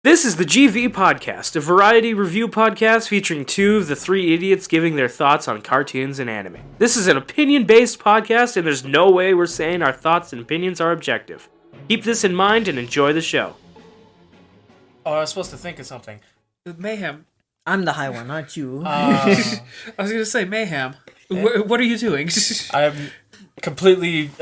This is the GV Podcast, a variety review podcast featuring two of the three idiots giving their thoughts on cartoons and anime. This is an opinion-based podcast, and there's no way we're saying our thoughts and opinions are objective. Keep this in mind and enjoy the show. Oh, I was supposed to think of something. Mayhem. I'm the high one, not you. I was going to say, Mayhem. What are you doing? I'm completely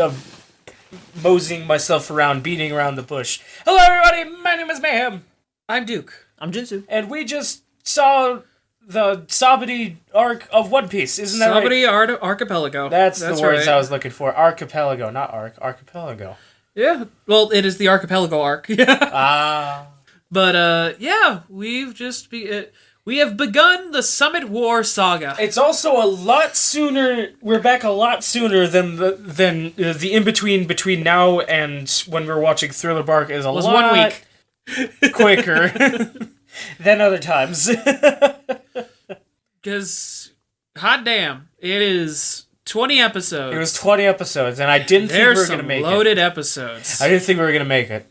moseying myself around, beating around the bush. Hello, everybody. My name is Mayhem. I'm Duke. I'm Jinsu. And we just saw the Sabaody arc of One Piece. Isn't that Sabaody right? Archipelago. That's the words right. I was looking for. Archipelago, not arc. Archipelago. Yeah. Well, it is the Archipelago arc. Ah. But, yeah, we have begun the Summit War Saga. It's also a lot sooner. We're back a lot sooner than the in between now and when we're watching Thriller Bark is a lot 1 week quicker than other times. Because, hot damn, it is 20 episodes. It was 20 episodes, and I didn't think we were going to make it. There's some loaded episodes. I didn't think we were going to make it.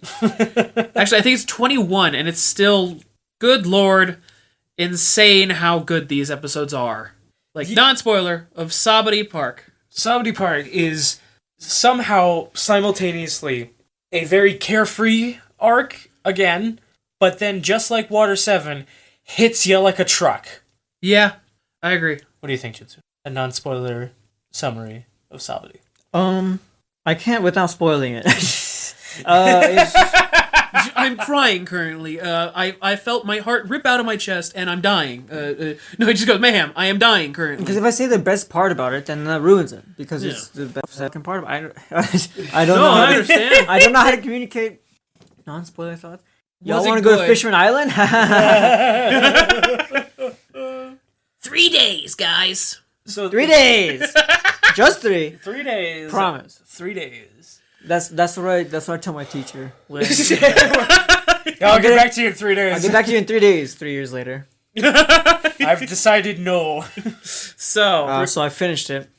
Actually, I think it's 21, and it's still, good lord, insane how good these episodes are. Like, non-spoiler of Sabaody Park. Sabaody Park is somehow simultaneously a very carefree arc, again, but then just like Water 7, hits you like a truck. Yeah, I agree. What do you think, Jitsu? A non-spoiler summary of Sabaody. I can't without spoiling it. I'm crying currently. I felt my heart rip out of my chest, and I'm dying. No, it just goes, Mayhem, I am dying currently. Because if I say the best part about it, then that ruins it. Because it's the best second part of it. I don't know. I understand. I don't know how to communicate non-spoiler thoughts. Y'all Was it want to go to good? Fisherman Island? 3 days, guys. So 3 days. Just 3. 3 days. Promise. 3 days. That's what I tell my teacher. I'll get back to you in 3 days. I'll get back to you in 3 days. 3 years later. I've decided no. So I finished it.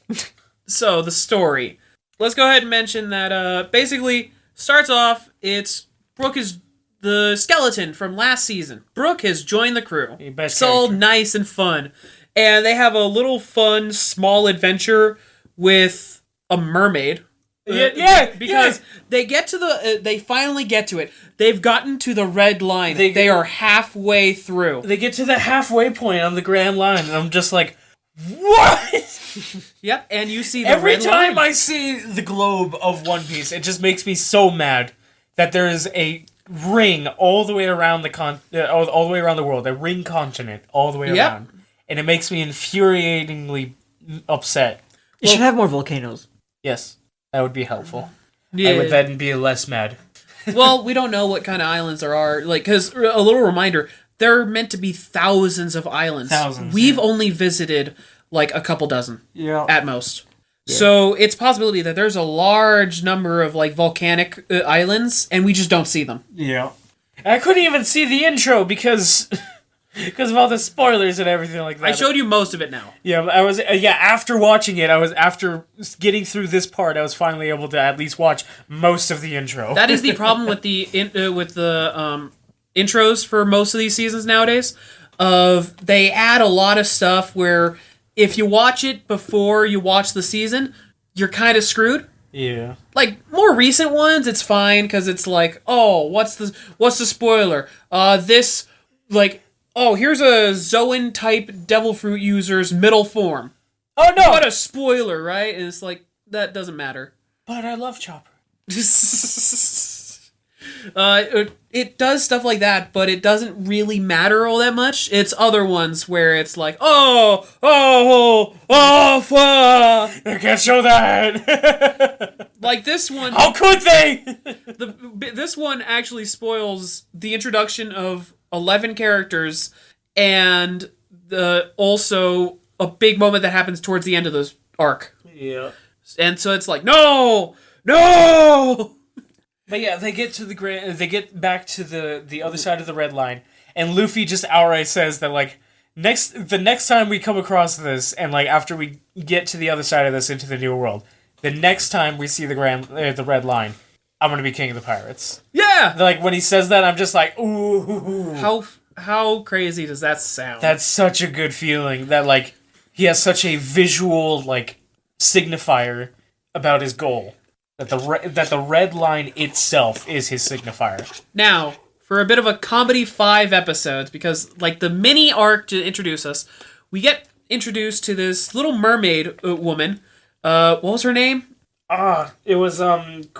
So the story. Let's go ahead and mention that basically starts off, it's Brooke is the skeleton from last season. Brooke has joined the crew. Best It's all character. nice and fun. And they have a little fun, small adventure with a mermaid. Because they get to they finally get to it. They've gotten to the red line. They are halfway through. They get to the halfway point on the Grand Line, and I'm just like, what? Yep, and you see the Every red time line. I see the globe of One Piece, it just makes me so mad that there is a ring all the way around all the way around the world, a ring continent all the way around, and it makes me infuriatingly upset. You should have more volcanoes. Yes, that would be helpful. Yeah. I would then be less mad. Well, we don't know what kind of islands there are. Like, because a little reminder, there are meant to be thousands of islands. We've only visited like a couple dozen, at most. Yeah. So it's a possibility that there's a large number of like volcanic islands, and we just don't see them. Yeah, I couldn't even see the intro because of all the spoilers and everything like that. I showed you most of it now. Yeah, I was. After watching it, after getting through this part, I was finally able to at least watch most of the intro. That is the problem with the intros for most of these seasons nowadays. They add a lot of stuff where if you watch it before you watch the season, you're kind of screwed. Yeah. Like more recent ones, it's fine because it's like, oh, what's the spoiler? This like. Oh, here's a Zoan type devil fruit user's middle form. Oh no! What a spoiler, right? And it's like that doesn't matter. But I love Chopper. It does stuff like that, but it doesn't really matter all that much. It's other ones where it's like, fuck! They can't show that. Like this one. How could they? This one actually spoils the introduction of 11 characters and also a big moment that happens towards the end of this arc. Yeah. And so it's like, no! But yeah, they get back to the other side of the red line, and Luffy just outright says that like the next time we come across this, and like after we get to the other side of this into the new world, the next time we see the red line, I'm gonna be king of the pirates. Yeah! Like, when he says that, I'm just like, ooh. How crazy does that sound? That's such a good feeling that, like, he has such a visual, like, signifier about his goal. That the red line itself is his signifier. Now, for a bit of a comedy 5 episodes, because, like, the mini arc to introduce us, we get introduced to this little mermaid woman. What was her name? It was, Kami.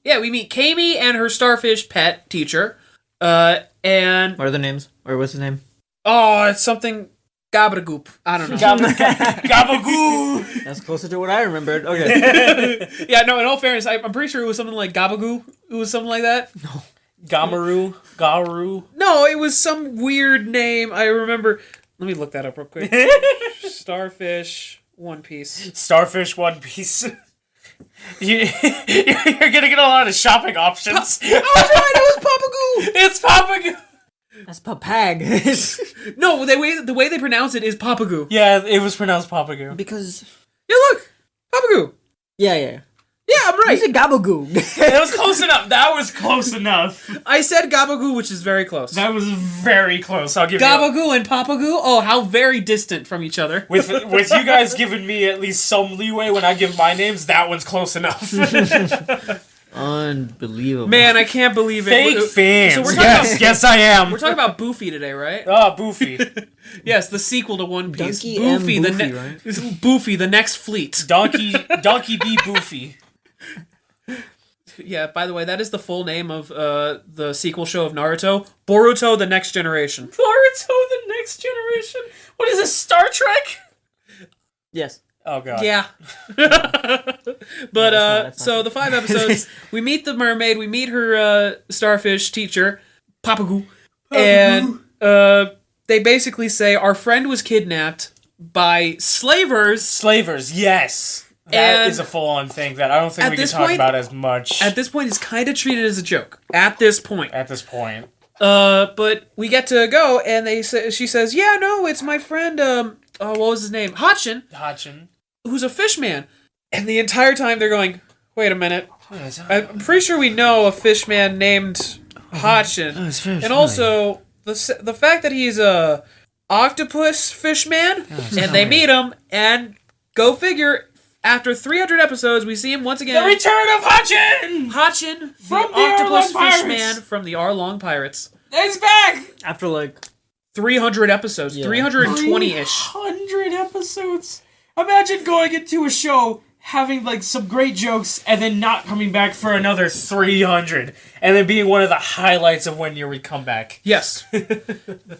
Yeah, we meet Kami and her starfish pet teacher. And... What are the names? Or what's his name? Oh, it's something... Gabagoop. I don't know. Gabagoo! That's closer to what I remembered. Okay. Yeah, no, in all fairness, I'm pretty sure it was something like Gabagoo. It was something like that. No. Garu. No, it was some weird name. I remember... Let me look that up real quick. Starfish One Piece. Starfish One Piece. You're gonna get a lot of shopping options. I was right, it was Papagoo! It's Papagoo! That's Papag. No, the way they pronounce it is Papagoo. Yeah, it was pronounced Papagoo. Because... Yeah, look! Papagoo! Yeah. Yeah, I'm right. You said Gabagoo. That was close enough. That was close enough. I said Gabagoo, which is very close. That was very close. I'll give you Gabagoo and Papagoo? Oh, how very distant from each other. With you guys giving me at least some leeway when I give my names, that one's close enough. Unbelievable. Man, I can't believe it. Fake fans. So we're talking yes, I am. We're talking about Boofy today, right? Oh, Boofy. Yes, the sequel to One Piece. Donkey and Boofy, right? Boofy, the next fleet. Donkey B. Boofy. Yeah, by the way, that is the full name of the sequel show of Naruto. Boruto, the Next Generation. Naruto, the Next Generation? What is this, Star Trek? Yes. Oh, God. Yeah. But, that's so the 5 episodes, we meet the mermaid, we meet her starfish teacher, Papagoo, and they basically say, our friend was kidnapped by slavers. Slavers, yes. That is a full-on thing that I don't think we can talk about as much. At this point, it's kind of treated as a joke. At this point. But we get to go, and she says, yeah, no, it's my friend, what was his name? Hachin. Who's a fishman. And the entire time they're going, wait a minute. I'm pretty sure we know a fishman named Hachin. And also, the fact that he's a octopus fishman, and they meet him, and go figure... After 300 episodes, we see him once again. The return of Hachin! Hachin, from the octopus fishman Pirates. From the Arlong Pirates. It's back! After, like... 300 episodes. Yeah. 320-ish. 300 episodes. Imagine going into a show, having, like, some great jokes, and then not coming back for another 300. And then being one of the highlights of when you would come back. Yes.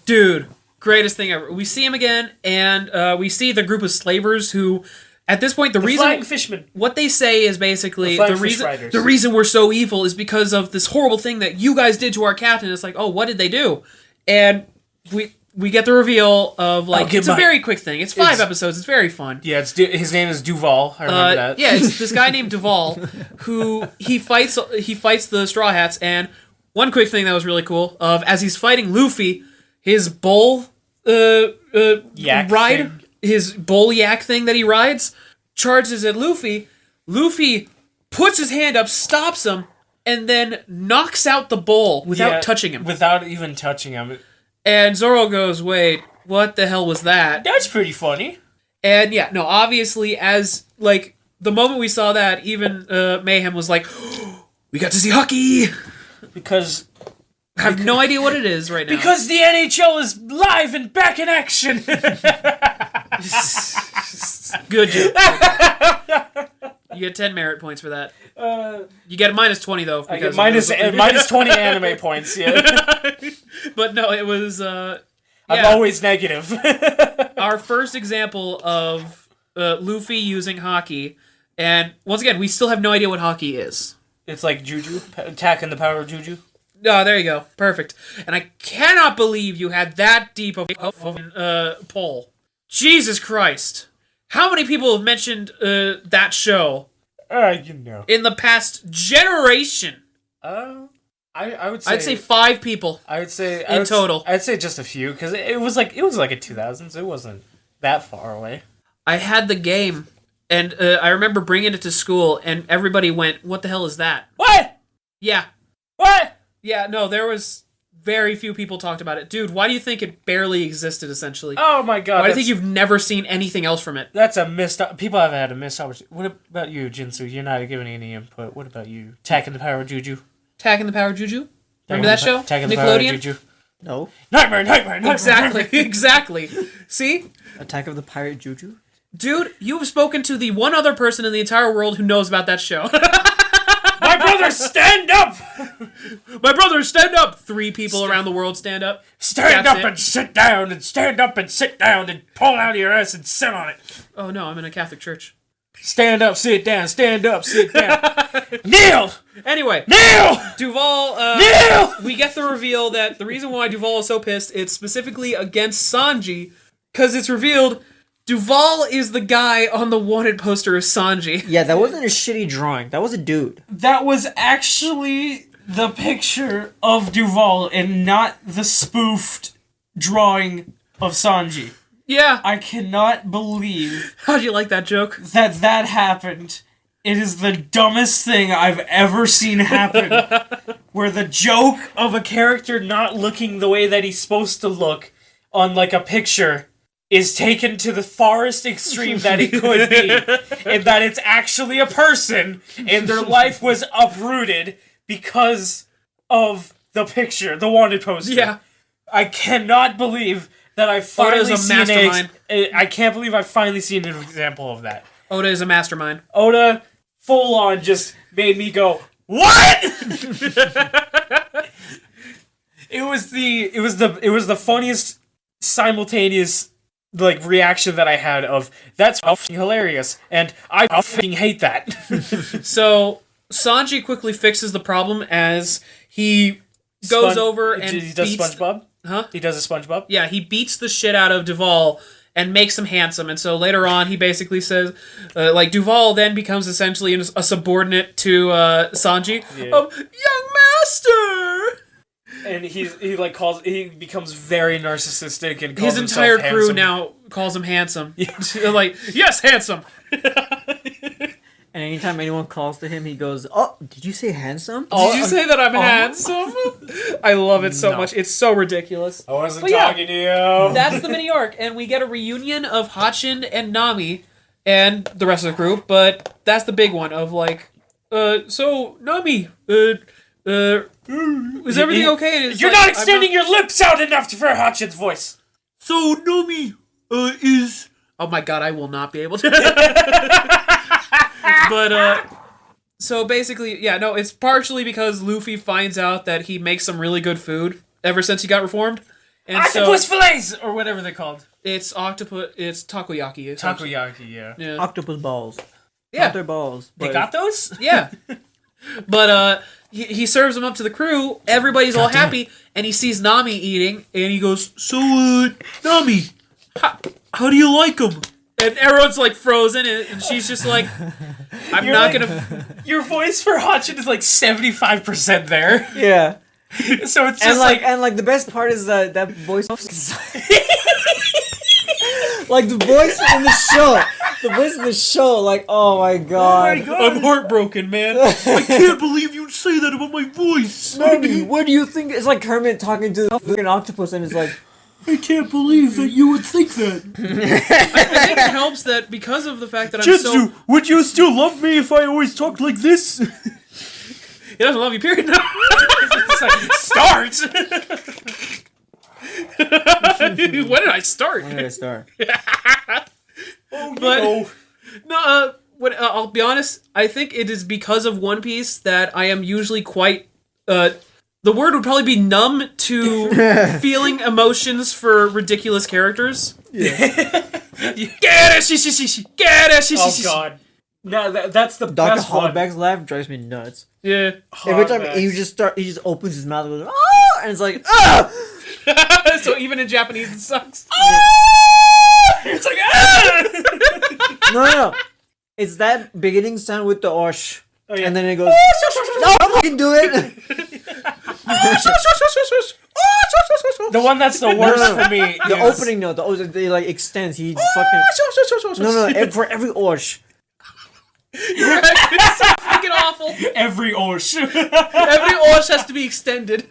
Dude, greatest thing ever. We see him again, and we see the group of slavers who... At this point, the reason flying fishmen. What they say is basically the reason we're so evil is because of this horrible thing that you guys did to our captain. It's like, oh, what did they do? And we get the reveal of like it's a very quick thing. It's 5 episodes. It's very fun. Yeah, his name is Duval. I remember that. Yeah, it's this guy named Duval who he fights the Straw Hats. And one quick thing that was really cool as he's fighting Luffy, his bull yak ride. Thing. His bull yak thing that he rides charges at Luffy. Luffy puts his hand up, stops him, and then knocks out the bull without touching him. Without even touching him. And Zoro goes, wait, what the hell was that? That's pretty funny. And yeah, no, obviously, as, like, the moment we saw that, even Mayhem was like, oh, we got to see hockey! Because... I have no idea what it is right now. Because the NHL is live and back in action! Good job. You get 10 merit points for that. You get a minus 20, though. I get minus 20 anime points, yeah. But no, it was... I'm always negative. Our first example of Luffy using hockey. And once again, we still have no idea what hockey is. It's like Juju. Attack and the power of Juju. Oh, there you go. Perfect. And I cannot believe you had that deep of poll. Jesus Christ. How many people have mentioned that show? In the past generation? I would say... I'd say 5 people. I would say... total. I'd say just a few, because it was like a 2000s. It wasn't that far away. I had the game, And I remember bringing it to school, and everybody went, "What the hell is that?" What? Yeah. What? Yeah, no, there was very few people talked about it. Dude, why do you think it barely existed, essentially? Oh my god. Why do you think you've never seen anything else from it? That's a missed... People have had a missed opportunity. What about you, Jinsu? You're not giving any input. What about you? Attacking the Power of Juju. Attacking the Power of Juju? Remember that show? Attacking the Power of Nickelodeon? Juju. No. Nightmare. Exactly. See? Attack of the Pirate Juju? Dude, you've spoken to the one other person in the entire world who knows about that show. My brother, stand up! My brother, stand up! 3 people around the world stand up. Stand That's up it. and sit down, and stand up and sit down, and pull out of your ass and sit on it. Oh no, I'm in a Catholic church. Stand up, sit down, stand up, sit down. Kneel! Anyway, Kneel! Duval, Kneel! we get the reveal that the reason why Duval is so pissed, it's specifically against Sanji, because it's revealed Duval is the guy on the wanted poster of Sanji. Yeah, that wasn't a shitty drawing. That was a dude. That was actually the picture of Duval and not the spoofed drawing of Sanji. Yeah. I cannot believe How'd you like that joke? that happened. It is the dumbest thing I've ever seen happen. Where the joke of a character not looking the way that he's supposed to look on like a picture is taken to the farthest extreme that it could be. And that it's actually a person and their life was uprooted because of the picture, the wanted poster. Yeah. I cannot believe that I've finally a seen mastermind. I can't believe I've finally seen an example of that. Oda is a mastermind. Oda, full on, just made me go, what? It was the funniest simultaneous like reaction that I had of that's fucking hilarious and I fucking hate that. So Sanji quickly fixes the problem as he goes over and he does beats... SpongeBob. Huh? He does a SpongeBob. Yeah, he beats the shit out of Duval and makes him handsome. And so later on, he basically says, like, Duval then becomes essentially a subordinate to Sanji. Yeah. Young master! And he becomes very narcissistic and calls His himself entire crew handsome. now calls him handsome. Like, yes, handsome! And anytime anyone calls to him, he goes, "Oh, did you say handsome?" Did you say that I'm handsome? I love it so much. It's so ridiculous. I wasn't But yeah, talking to you. That's the mini arc, and we get a reunion of Hachin and Nami and the rest of the group, but that's the big one of like, so Nami, is everything okay? And it's You're like, not extending your lips out enough for Hachin's voice. So Nami, is... Oh my god, I will not be able to. But, so basically, yeah, no, it's partially because Luffy finds out that he makes some really good food ever since he got reformed. And Octopus fillets! Or whatever they're called. It's takoyaki. Takoyaki, yeah. Octopus balls. Yeah. Not their balls. They but- got those? Yeah. But, he serves them up to the crew, everybody's all happy, and he sees Nami eating, and he goes, so, Nami, how do you like them? And everyone's, like, frozen, and she's just like, I'm You're not like- gonna... Your voice for Hachin is like 75% there. Yeah. So it's just And like... like the best part is that voice. Like the voice in the show. The voice in the show, like, oh my god. I'm heartbroken, man. I can't believe you'd say that about my voice. Nami, what do you think? It's like Kermit talking to the fucking octopus, and it's like, I can't believe that you would think that. I think it helps that because of the fact that I'm so... would you still love me if I always talked like this? He doesn't love you, period. It's like, start! When did I start? I'm gonna start. But no, I'll be honest. I think it is because of One Piece that I am usually quite. The word would probably be numb to feeling emotions for ridiculous characters. Yeah. Get it, get it. Oh god. No, that's the Dr. best one. Hogback's laugh drives me nuts. Yeah. Every time he just opens his mouth and goes, oh, and it's like, ah! So even in Japanese, it sucks. It's like, ah! No. It's that beginning sound with the osh. Oh, yeah. And then it goes, no, I fucking do it! The one that's the worst for me. The is- opening note, they like extends. He fucking. No, for every osh, You're right. It's so freaking awful. Every Osh. Every Osh has to be extended.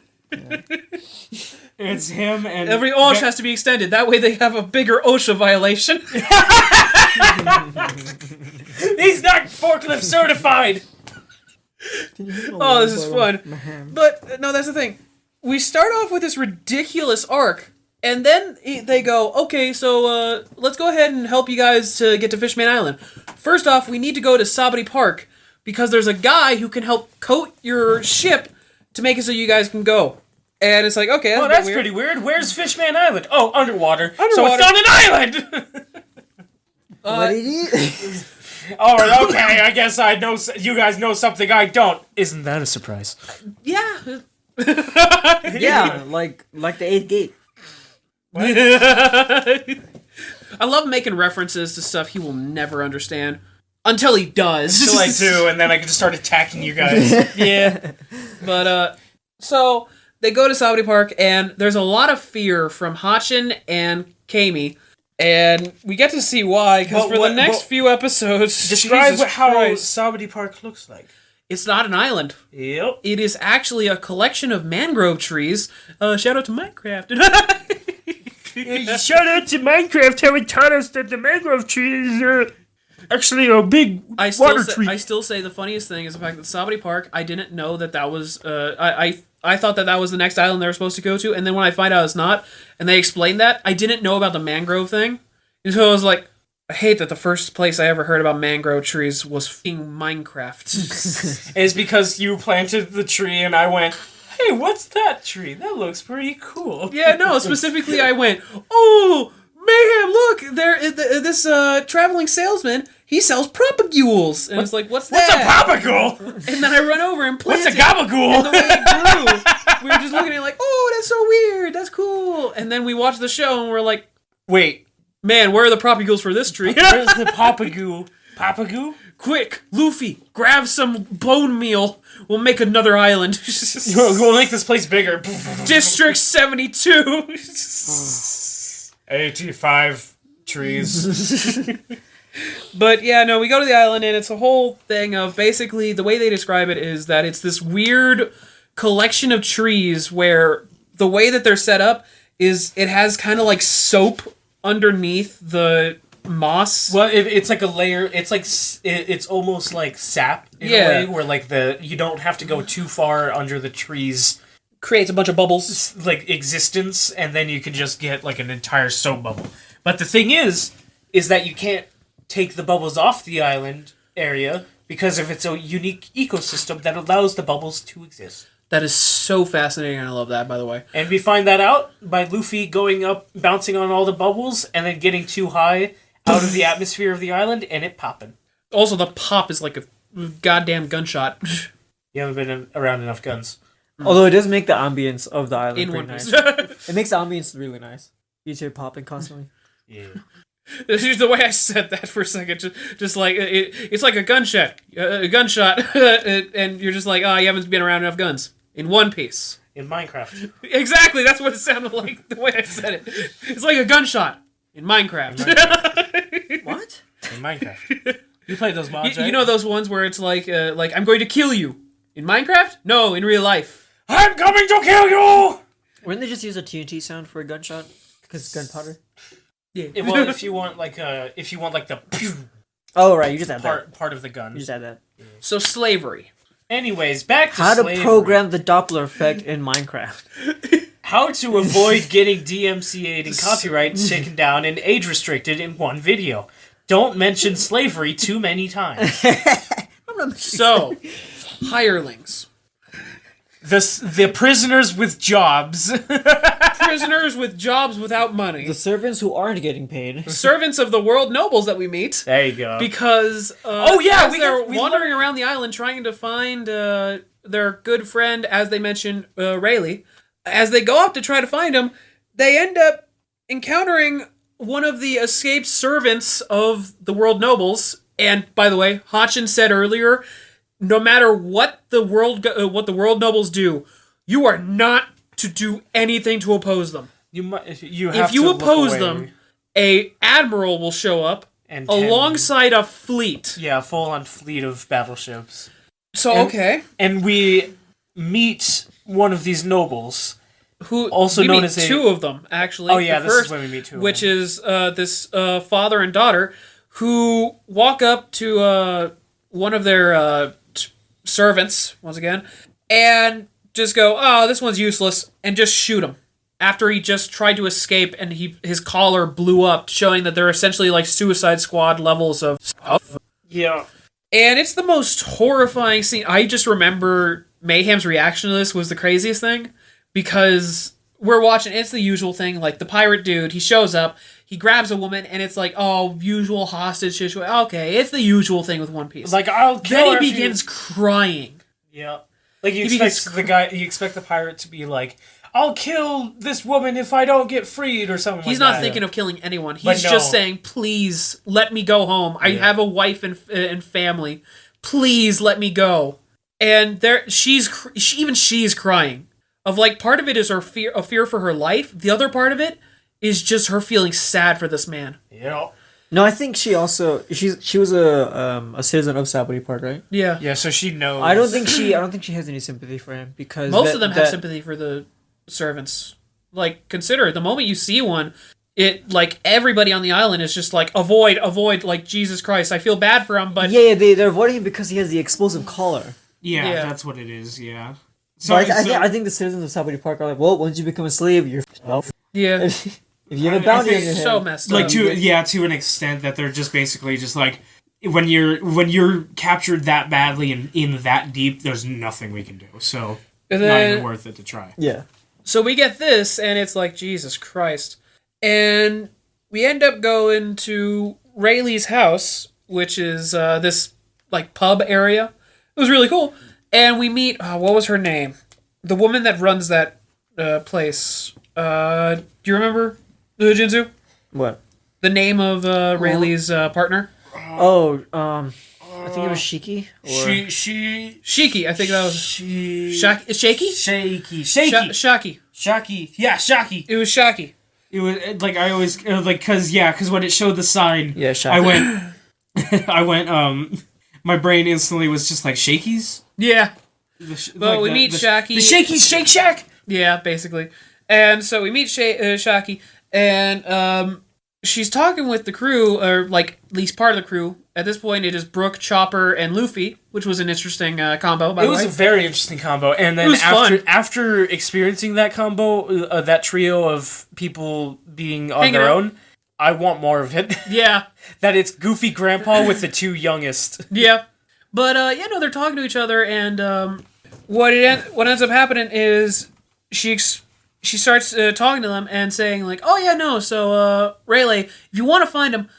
It's him and... Every Osh has to be extended. That way they have a bigger OSHA violation. He's not forklift certified! Oh, this is fun. But, no, that's the thing. We start off with this ridiculous arc, and then they go, okay, so let's go ahead and help you guys to get to Fishman Island. First off, we need to go to Sabaody Park, because there's a guy who can help coat your ship to make it so you guys can go. And it's like, okay, that's pretty weird. Where's Fishman Island? Oh, underwater. So it's not an island! What did he? Alright, okay, I guess I know. You guys know something I don't. Isn't that a surprise? Yeah. Yeah, like the 8th gate. I love making references to stuff he will never understand. Until he does. Until I do, and then I can just start attacking you guys. Yeah. But, so, they go to Sabaody Park, and there's a lot of fear from Hachin and Kami. And we get to see why, because for the next few episodes... Describe how Sabaody Park looks like. It's not an island. Yep. It is actually a collection of mangrove trees. Shout out to Minecraft. Shout out to Minecraft, how it taught us that the mangrove tree is actually a big water tree. I still say the funniest thing is the fact that Sabaody Park, I didn't know that was... I thought that was the next island they were supposed to go to, and then when I find out it's not, and they explained that, I didn't know about the mangrove thing. And so I was like, I hate that the first place I ever heard about mangrove trees was fucking Minecraft. It's because you planted the tree and I went, hey, what's that tree? That looks pretty cool. Yeah, no, specifically I went, oh, Mayhem, look, this traveling salesman, he sells propagules. And it's like, what's that? What's a propagule? And then I run over and plant What's a gabagool? And the way it grew, we were just looking at it like, oh, that's so weird, that's cool. And then we watched the show and we're like, wait, man, where are the propagules for this tree? where's the propagule? Propagule? Quick, Luffy, grab some bone meal. We'll make another island. We'll make this place bigger. District 72. 85 trees. But yeah, no, we go to the island and it's a whole thing of basically the way they describe it is that it's this weird collection of trees where the way that they're set up is it has kind of like soap underneath the moss. Well, it's like a layer. It's like it's almost like sap in a way, where like you don't have to go too far under the trees. Creates a bunch of bubbles, like existence, and then you can just get like an entire soap bubble. But the thing is that you can't take the bubbles off the island area because of its a unique ecosystem that allows the bubbles to exist. That is so fascinating, and I love that, by the way. And we find that out by Luffy going up, bouncing on all the bubbles, and then getting too high out of the atmosphere of the island, and it popping. Also, the pop is like a goddamn gunshot. You haven't been around enough guns. Although it does make the ambience of the island In pretty one nice. piece. It makes the ambience really nice. You hear popping constantly. Yeah. The way I said that for a second, just like it's like a gunshot, and you're just like, oh, you haven't been around enough guns in One Piece. In Minecraft. Exactly, that's what it sounded like the way I said it. It's like a gunshot in Minecraft. What? In Minecraft. You played those mods, right? You know those ones where it's like I'm going to kill you in Minecraft? No, in real life. I'm coming to kill you. Wouldn't they just use a TNT sound for a gunshot? Because it's gunpowder. Yeah. Well, if you want the pew Oh right, you just add that. part of the gun. You just add that. So slavery. Anyways, back to How slavery. to program the Doppler effect in Minecraft. How to avoid getting DMCA'd and copyright taken down and age restricted in one video. Don't mention slavery too many times. So, hirelings. The prisoners with jobs. Prisoners with jobs without money. The servants who aren't getting paid. Servants of the world nobles that we meet. There you go. Because they're wandering around the island trying to find their good friend, as they mentioned, Rayleigh. As they go up to try to find him, they end up encountering one of the escaped servants of the world nobles. And by the way, Hachin said earlier, no matter what the world nobles do, you are not to do anything to oppose them. If you oppose them, a admiral will show up and alongside a fleet. Yeah, a full-on fleet of battleships. So, okay. And we meet one of these nobles, who also known as two of them, actually. Oh, yeah, this is when we meet two of them. Which is this father and daughter who walk up to one of their servants, once again, and just go, oh, this one's useless, and just shoot him. After he just tried to escape and his collar blew up, showing that they're essentially like Suicide Squad levels of stuff. Yeah. And it's the most horrifying scene. I just remember Mayhem's reaction to this was the craziest thing, because we're watching, it's the usual thing, like the pirate dude, he shows up, he grabs a woman, and it's like, oh, usual hostage situation. Okay, it's the usual thing with One Piece. Like, I'll kill her. Then he begins crying. Yeah. Like, you expect the pirate to be like, I'll kill this woman if I don't get freed, or something like that. He's not thinking of killing anyone. He's just saying, please, let me go home. I have a wife and family. Please, let me go. And she's crying. Of, like, part of it is a fear for her life. The other part of it is just her feeling sad for this man. Yeah. No, I think she was a citizen of Sabaody Park, right? Yeah. Yeah, so she knows. I don't think she has any sympathy for him, because most of them have sympathy for the servants. Like, consider it, the moment you see one, it, like, everybody on the island is just like, avoid, like, Jesus Christ, I feel bad for him, but... Yeah, they're avoiding him because he has the explosive collar. Yeah, that's what it is, yeah. So I think the citizens of Sabaody Park are like, well, once you become a slave, you're... Yeah. If you have a bounty on your head. So messed up. Like, to an extent that they're just basically just like, when you're captured that badly and in that deep, there's nothing we can do, so not even worth it to try. Yeah. So we get this, and it's like, Jesus Christ. And we end up going to Rayleigh's house, which is this, like, pub area. It was really cool. And we meet, what was her name? The woman that runs that place. Do you remember, Jinzu? What? The name of Rayleigh's partner? I think it was Shiki. Shiki, I think that was... Shaky? Shaki. Yeah, Shaki. It was Shaki. It was, like, I always, like, because when it showed the sign, yeah, Shaki. I went, my brain instantly was just like, Shakies? Yeah. We meet Shaki. The Shakies Shake Shack? Yeah, basically. And so we meet Shaki, and she's talking with the crew, or, like, at least part of the crew. At this point, it is Brook, Chopper, and Luffy, which was an interesting combo, by the way. It was a very interesting combo. And then after experiencing that combo, that trio of people being on their own, I want more of it. Yeah. That it's Goofy Grandpa with the two youngest. Yeah. But, they're talking to each other, and what ends up happening is she starts talking to them and saying, like, oh, yeah, no, so, Rayleigh, if you want to find him,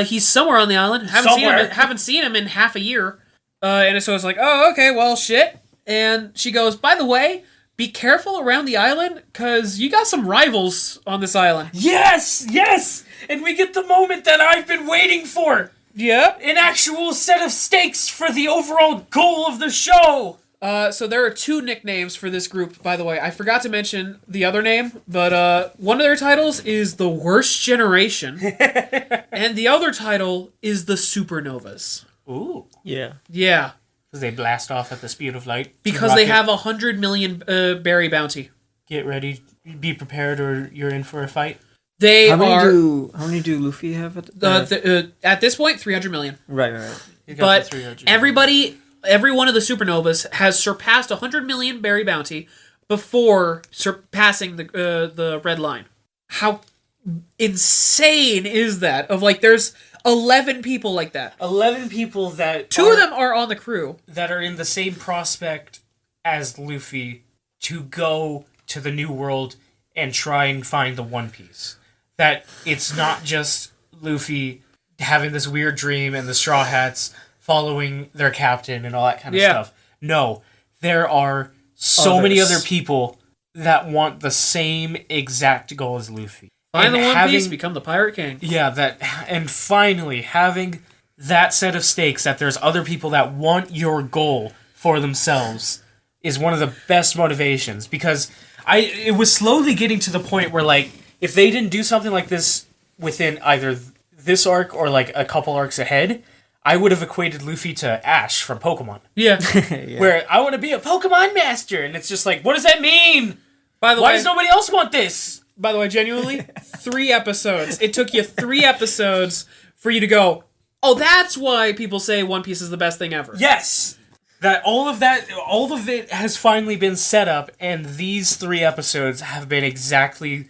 he's somewhere on the island. Haven't seen him in half a year. And so it's like, oh, okay, well, shit. And she goes, by the way, be careful around the island, because you got some rivals on this island. Yes! And we get the moment that I've been waiting for. Yep. An actual set of stakes for the overall goal of the show. So there are two nicknames for this group, by the way. I forgot to mention the other name, but one of their titles is The Worst Generation, and the other title is The Supernovas. Ooh. Yeah. Yeah. Because they blast off at the speed of light. Because they have 100 million berry bounty. Get ready, be prepared, or you're in for a fight. How many do Luffy have at this point? 300 million. Right. But every one of the supernovas has surpassed 100 million berry bounty before surpassing the red line. How insane is that? Of, like, there's 11 people like that. 11 people that... Two of them are on the crew. That are in the same prospect as Luffy to go to the New World and try and find the One Piece. That it's not just Luffy having this weird dream and the Straw Hats following their captain and all that kind of stuff. No, there are so many other people that want the same exact goal as Luffy. Find the One Piece, become the Pirate King. Yeah, and finally having that set of stakes, that there's other people that want your goal for themselves, is one of the best motivations. Because it was slowly getting to the point where, like, if they didn't do something like this within either this arc or like a couple arcs ahead, I would have equated Luffy to Ash from Pokemon. Yeah. Where I want to be a Pokemon master, and it's just like, what does that mean? Why does nobody else want this? By the way, genuinely, 3 episodes. It took you 3 episodes for you to go, oh, that's why people say One Piece is the best thing ever. Yes! All of it has finally been set up, and these 3 episodes have been exactly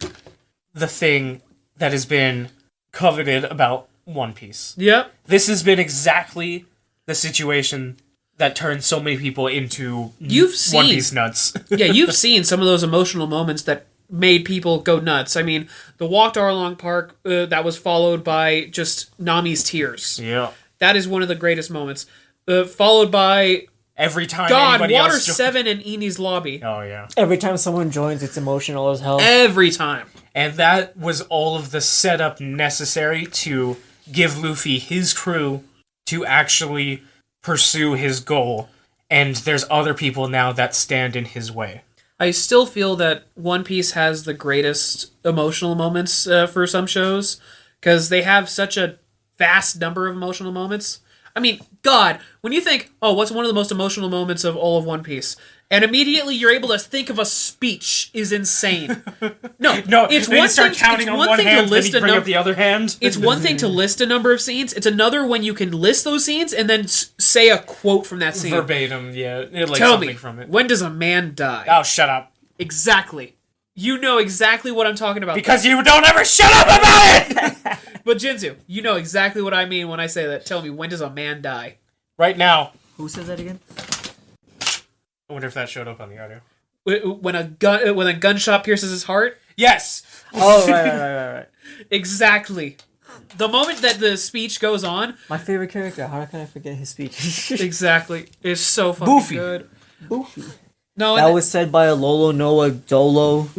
the thing that has been coveted about One Piece. Yep. This has been exactly the situation that turned so many people into One Piece nuts. Yeah, you've seen some of those emotional moments that made people go nuts. I mean, the walk to Arlong Park, that was followed by just Nami's tears. Yeah. That is one of the greatest moments. Followed by... Every time Water 7 and Eni's lobby. Oh, yeah. Every time someone joins, it's emotional as hell. Every time. And that was all of the setup necessary to give Luffy his crew to actually pursue his goal. And there's other people now that stand in his way. I still feel that One Piece has the greatest emotional moments for some shows, because they have such a vast number of emotional moments. I mean, God, when you think, oh, what's one of the most emotional moments of all of One Piece? And immediately you're able to think of a speech is insane. No, it's one start thing, counting on one hand, then you bring up the other hand. It's one thing to list a number of scenes. It's another when you can list those scenes and then say a quote from that scene. Verbatim, yeah. Tell me, from it. When does a man die? Oh, shut up. Exactly. You know exactly what I'm talking about. Because you don't ever shut up about it! But Jinzu, you know exactly what I mean when I say that. Tell me, when does a man die? Right now. Who says that again? I wonder if that showed up on the audio. When a gunshot pierces his heart? Yes! Oh, right. Exactly. The moment that the speech goes on... My favorite character. How can I forget his speech? Exactly. It's so fucking good. Boofy. No, that was said by a Lolo Noah Dolo.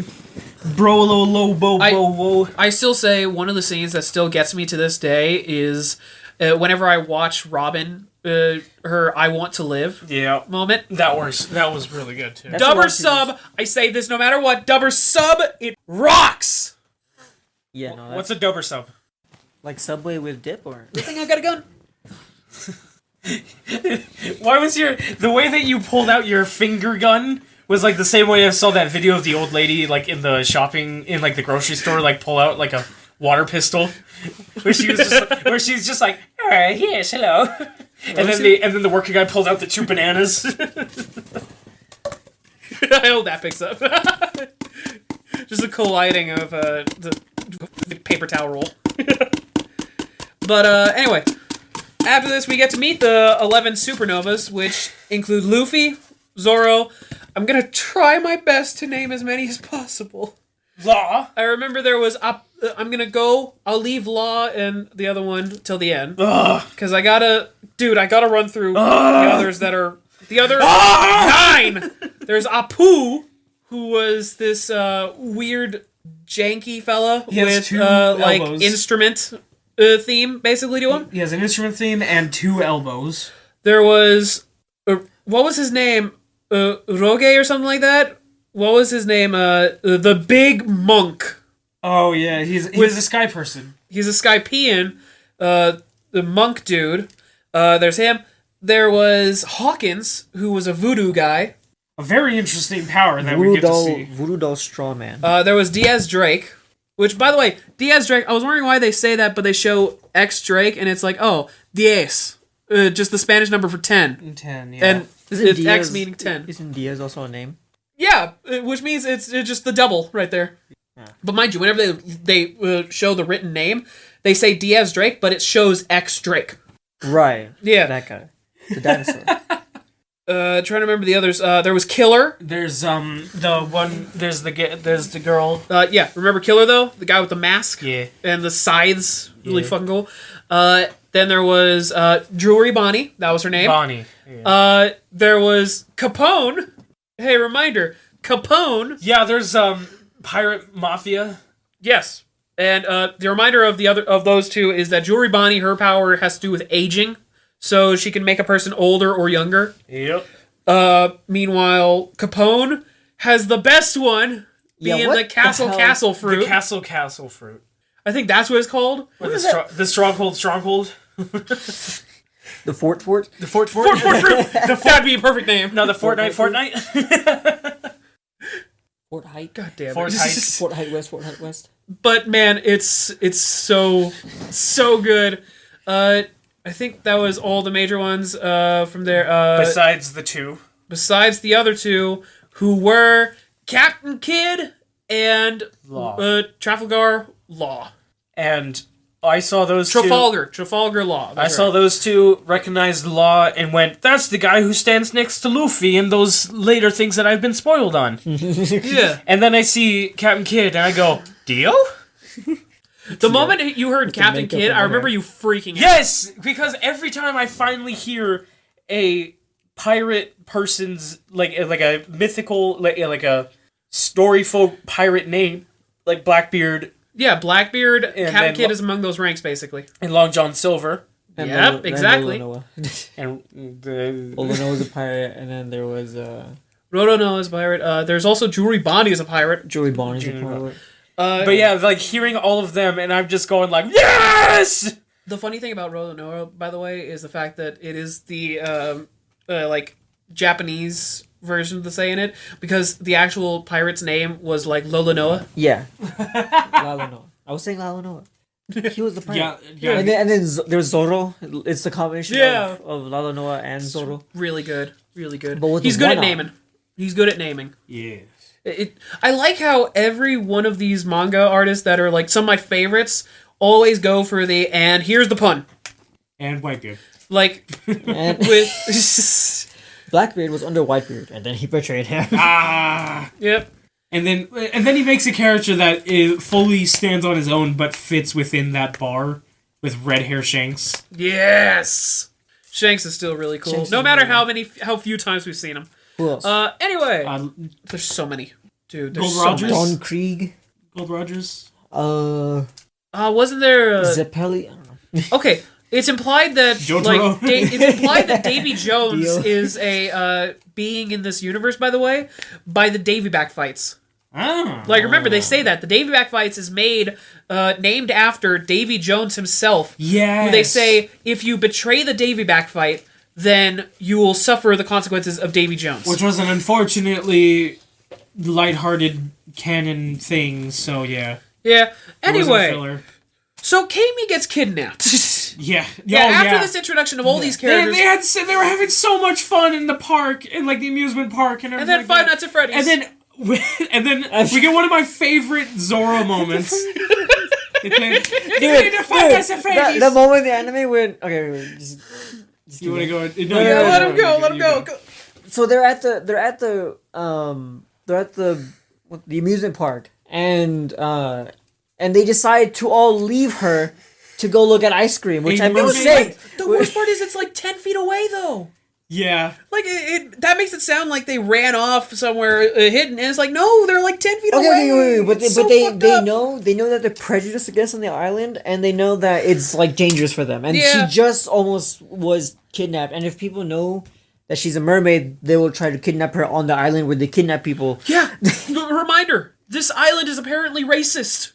Brolo Lobo Bobo. I still say one of the scenes that still gets me to this day is whenever I watch Robin, her "I Want to Live" moment. That was really good too. Dubber sub. I say this no matter what. Dubber sub. It rocks. Yeah. No, what's a dubber sub? Like Subway with dip, or? Good thing I got a gun. Why was the way that you pulled out your finger gun was like the same way I saw that video of the old lady like in the the grocery store like pull out like a water pistol where she's just like, all right, yes, hello, and then the worker guy pulled out the 2 bananas. I hope that picks up. Just a colliding of the paper towel roll. But anyway. After this, we get to meet the 11 supernovas, which include Luffy, Zoro. I'm going to try my best to name as many as possible. Law. I remember there was... I'm going to go... I'll leave Law and the other one till the end. Because I got to... Dude, I got to run through the others that are... The other 9! There's Apu, who was this weird, janky fella with 2 elbows. instrument... theme basically to him. He has an instrument theme and 2 elbows. There was what was his name? Roge or something like that. What was his name? The big monk. Oh yeah, he's a sky person. He's a Skypean. The monk dude. There's him. There was Hawkins, who was a voodoo guy. A very interesting power that we get to see. Voodoo doll straw man. There was Diaz Drake. Which, by the way, Diaz Drake, I was wondering why they say that, but they show X Drake, and it's like, oh, Diaz. Just the Spanish number for 10. 10, yeah. And it's X meaning 10. Isn't Diaz also a name? Yeah, which means it's just the double right there. Yeah. But mind you, whenever they show the written name, they say Diaz Drake, but it shows X Drake. Right. Yeah. That guy. The dinosaur. Trying to remember the others. There was Killer. There's there's the girl. Yeah, remember Killer though? The guy with the mask? Yeah. And the scythes. Really fucking cool. Then there was Jewelry Bonnie. That was her name. Bonnie. Yeah. There was Capone. Hey, reminder. Capone. Yeah, there's Pirate Mafia. Yes. And the reminder of those 2 is that Jewelry Bonnie, her power has to do with aging. So she can make a person older or younger. Yep. Meanwhile, Capone has the best one, being the castle fruit. The castle fruit. I think that's what it's called. Or the stronghold. The fort. The fort. That'd be a perfect name. No, the Fortnite. Fort Height. God damn it. Fort Heights. Fort Height West. But man, it's so good. I think that was all the major ones from there. Besides the two. Besides the other two, who were Captain Kidd and Trafalgar Law. And I saw those Trafalgar Law. I saw those two, recognized Law, and went, that's the guy who stands next to Luffy in those later things that I've been spoiled on. Yeah. And then I see Captain Kidd, and I go, Dio? The moment you heard Captain Kidd, I remember you freaking out. Yes! Because every time I finally hear a pirate person's, like a mythical, like a story folk pirate name, like Blackbeard. Yeah, Blackbeard, Captain Kidd is among those ranks, basically. And Long John Silver. And yep, exactly. And Olanoa's a pirate, and then there was... Rodonoa is a pirate. There's also Jewelry Bonnie is a pirate. Jewelry Bonnie's a pirate. But yeah, like hearing all of them, and I'm just going like, yes! The funny thing about Rodonoa, by the way, is the fact that it is the like Japanese version of the saying it, because the actual pirate's name was like Lolonoa. Yeah. Lalanoa. I was saying Lalanoa. He was the pirate. Yeah. And then there's Zoro. It's the combination of Lalanoa and Zoro. Really good. Really good. But He's good at naming. He's good at naming. Yeah. I like how every one of these manga artists that are like some of my favorites always go for the, and here's the pun. And Whitebeard. Like, and with... Blackbeard was under Whitebeard, and then he betrayed him. Yep. And then he makes a character that fully stands on his own, but fits within that bar with red hair Shanks. Yes! Shanks is still really cool. No matter how few times we've seen him. Who else? Anyway, there's so many. Dude, there's Gold so Rogers? many. Don Krieg. Gold Rogers? Wasn't there... Zeppeli? I don't know. Okay, it's implied that... Jotaro? It's implied that Davy Jones is a being in this universe, by the way, by the Davy Back fights. Ah. Like, remember, they say that. The Davy Back fights is named after Davy Jones himself. Yes. Who they say, if you betray the Davy Back fight, then you will suffer the consequences of Davy Jones. Which was an unfortunately lighthearted canon thing, so yeah. Yeah. Anyway, so Kami gets kidnapped. Yeah. After this introduction of all these characters, they were having so much fun in the park, in like the amusement park, and everything. And then Five Nights at Freddy's. And then we get one of my favorite Zoro moments. Dude, the moment the anime went... Okay, wait, just you want to go? No, let him go. So they're at the amusement park, and they decide to all leave her to go look at ice cream, which I've been saying. The worst part is it's like 10 feet away though. Yeah. Like that makes it sound like they ran off somewhere hidden, and it's like no, they're like 10 feet away. Okay, but they know that they're prejudiced against on the island, and they know that it's like dangerous for them. And she just almost was kidnapped. And if people know that she's a mermaid, they will try to kidnap her on the island where they kidnap people. Yeah. Reminder: this island is apparently racist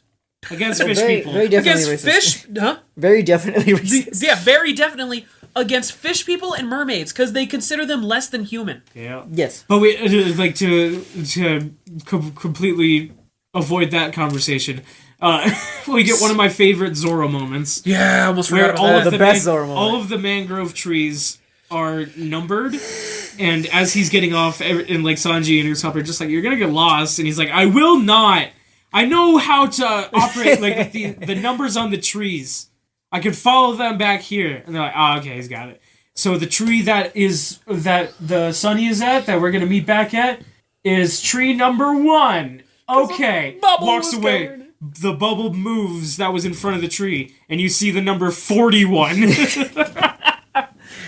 against fish people. Very definitely against racist. fish, huh? Very definitely racist. Yeah, very definitely. Against fish people and mermaids, because they consider them less than human. Yeah. Yes. But we like to completely avoid that conversation. We get one of my favorite Zoro moments. Yeah, I almost forgot about all of the best Zoro moment. All of the mangrove trees are numbered, and as he's getting off, and like Sanji and Usopp are just like, "You're gonna get lost," and he's like, "I will not. I know how to operate like the numbers on the trees. I could follow them back here." And they're like, okay, he's got it. So the tree that the Sunny is at, that we're going to meet back at, is tree number 1. Okay. Walks away. Covered. The bubble moves that was in front of the tree, and you see the number 41.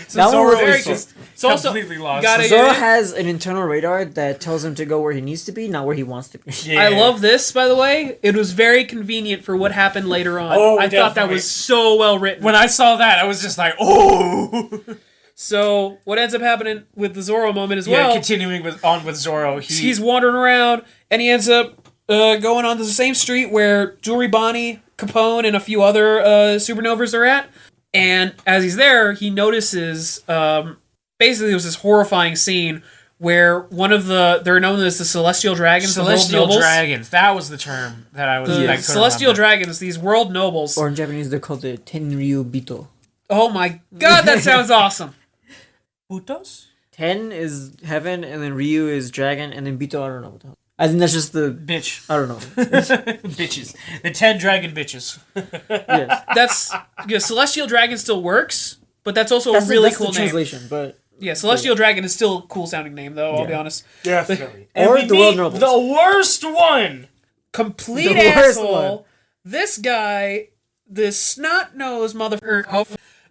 So Zoro is just completely lost. Zoro has an internal radar that tells him to go where he needs to be, not where he wants to be. Yeah. I love this, by the way. It was very convenient for what happened later on. I thought that was so well written. When I saw that, I was just like, oh! So, what ends up happening with the Zoro moment as well... Yeah, continuing with Zoro. He's wandering around, and he ends up going onto the same street where Jewelry Bonnie Capone and a few other supernovas are at. And as he's there, he notices, basically it was this horrifying scene where one of they're known as the Celestial Dragons. Celestial Dragons, that was the term that I was... The Celestial Dragons, these world nobles. Or in Japanese, they're called the Tenryu Bito. Oh my god, that sounds awesome. Butos? Ten is heaven, and then Ryu is dragon, and then Bito, I don't know what the hell. I think that's just the... Bitch. I don't know. Bitches. The 10 dragon bitches. Yes. That's... Celestial Dragon still works, but that's also a really cool name. Translation, but... Yeah, Celestial Dragon is still a cool sounding name, though, I'll be honest. Definitely. Or the World Nobles. The worst one! Complete asshole. This guy, this snot-nosed motherfucker...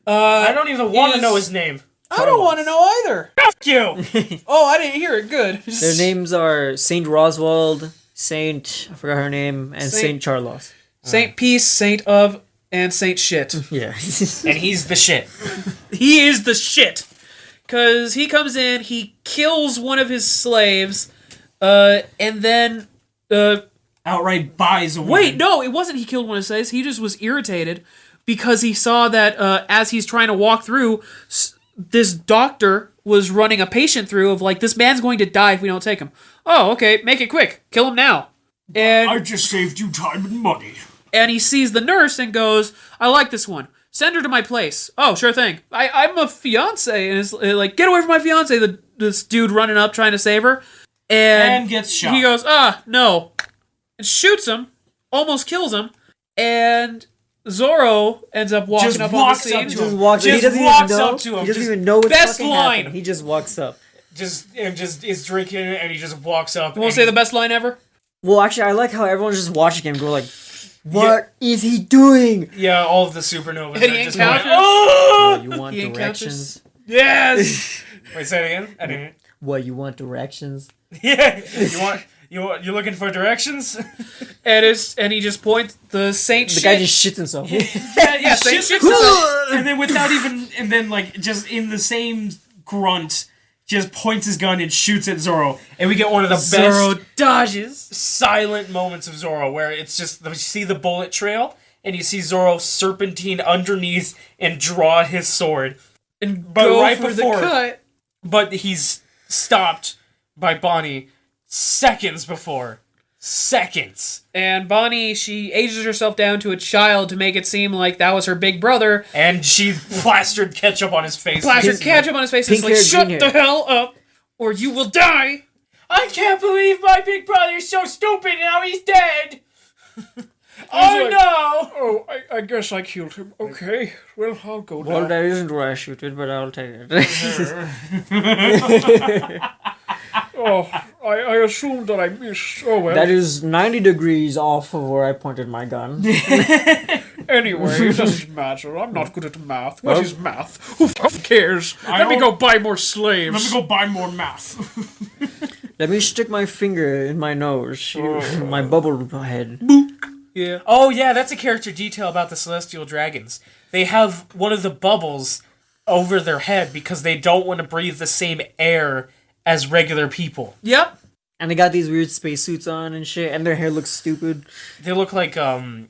I don't even want to know his name. I don't want to know either. Fuck you! Oh, I didn't hear it. Good. Their names are Saint Roswald, Saint... I forgot her name, and Saint Charlos. Saint Peace, Saint of, and Saint Shit. Yeah. And he's the shit. He is the shit. Because he comes in, he kills one of his slaves, and then... outright buys a woman. Wait, no, it wasn't he killed one of his slaves. He just was irritated because he saw that as he's trying to walk through, this doctor was running a patient through of like, this man's going to die if we don't take him. Oh, okay, make it quick. Kill him now. And I just saved you time and money. And he sees the nurse and goes, I like this one. Send her to my place. Oh, sure thing. I'm a fiance. And it's like, get away from my fiance. This dude running up trying to save her. And gets shot. He goes, no. And shoots him. Almost kills him. And Zoro ends up walking up on the scene. He doesn't even know what's best fucking line. happening. He just walks up. Just is drinking and he just walks up. You want to say the best line ever? Well, actually, I like how everyone's just watching him go like, what is he doing? Yeah, all of the supernovas And are he just encounters... going, oh! What, you want directions? Yes! Wait, say it again? I didn't. What, you want directions? Yeah. You're looking for directions? And he just points the Saint The guy just shits himself. Yeah, Saint shits himself. and then without even, and then like just in the same grunt, just points his gun and shoots at Zoro. And we get one of the Zoro best dodges. silent moments of Zoro where it's just, you see the bullet trail and you see Zoro serpentine underneath and draw his sword. And But go right for before, the cut. But he's stopped by Bonnie seconds before. Seconds. And Bonnie, she ages herself down to a child to make it seem like that was her big brother. And she plastered ketchup on his face. Plastered ketchup on his face and it's like, shut the hell up or you will die. I can't believe my big brother's so stupid and now he's dead. Oh no! Oh, I guess I killed him. Okay, well, I'll go now. Well, that isn't where I shoot it, but I'll take it. Oh, I assumed that I missed. Oh, well. That is 90 degrees off of where I pointed my gun. Anyway, it doesn't matter. I'm not good at math. What is math? Who cares? Let me go buy more slaves. Let me go buy more math. Let me stick my finger in my nose. My bubble head. Yeah. Oh yeah, that's a character detail about the Celestial Dragons. They have one of the bubbles over their head because they don't want to breathe the same air as regular people. Yep. And they got these weird spacesuits on and shit, and their hair looks stupid. They look like, I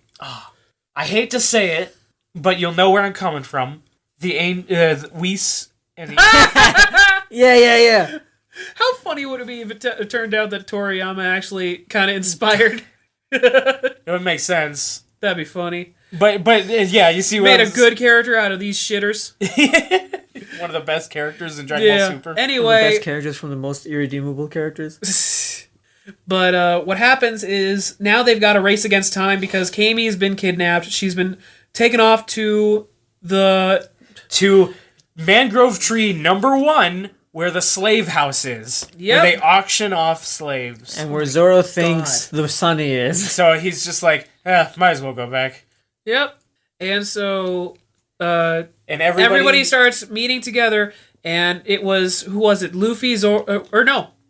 hate to say it, but you'll know where I'm coming from. The Whis and Yeah. How funny would it be if it turned out that Toriyama actually kind of inspired? It would make sense. That'd be funny. But yeah, you see what made a good character out of these shitters. One of the best characters in Dragon Ball Super. Anyway, the best characters from the most irredeemable characters. But what happens is now they've got a race against time because Kami's been kidnapped. She's been taken off to Mangrove Tree number 1, where the slave house is. Yep. Where they auction off slaves. And where Zoro thinks the Sunny is. So he's just like, might as well go back. Yep. And so and everybody starts meeting together, and it was, who was it? Luffy, Zoro,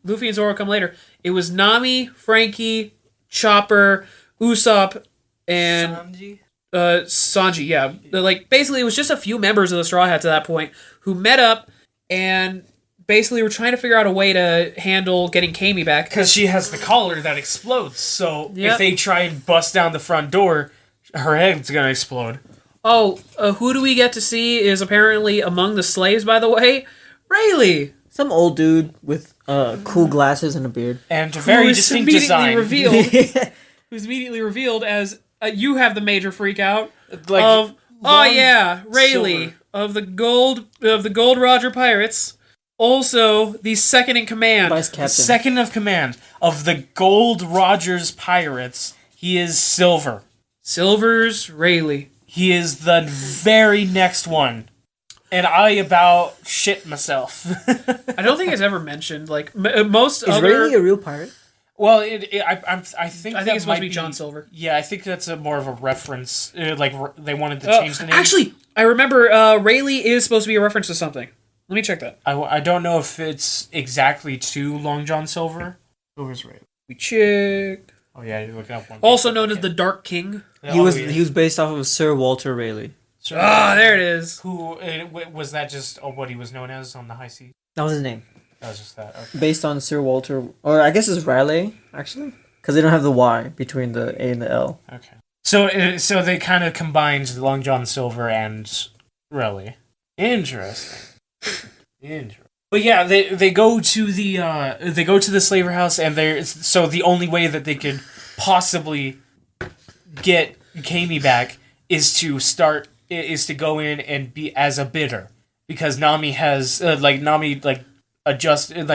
Luffy and Zoro come later. It was Nami, Frankie, Chopper, Usopp, and Sanji. Yeah. Like, basically, it was just a few members of the Straw Hats at that point who met up and basically were trying to figure out a way to handle getting Kami back. Because she has the collar that explodes, so if they try and bust down the front door, her head's gonna explode. Oh, who do we get to see is apparently among the slaves, by the way? Rayleigh! Some old dude with cool glasses and a beard. And a very distinct design. Who's immediately revealed as, you have the major freak out Like, of, Rayleigh of the Gold Roger Pirates. Also, the second in command. Vice captain. Second of command of the Gold Rogers Pirates. He is Silver. Silver's Rayleigh. He is the very next one. And I about shit myself. I don't think it's ever mentioned. Like, most Is Rayleigh a real pirate? Well, I think it's supposed to be John Silver. Yeah, I think that's more of a reference. They wanted to change the name. Actually, I remember Rayleigh is supposed to be a reference to something. Let me check that. I don't know if it's exactly to Long John Silver. Silver's Rayleigh. We check. Oh yeah, you're looking up one. Also known as the Dark King. He was based off of Sir Walter Raleigh. There it is. Who was that? Just what he was known as on the high seas? That was his name. That was just that. Okay. Based on Sir Walter, or I guess it's Raleigh actually, because they don't have the Y between the A and the L. Okay. So they kind of combined Long John Silver and Raleigh. Interesting. But yeah, they go to the slaver house, and the only way that they could possibly get Kami back is to go in and be as a bidder, because Nami has adjusted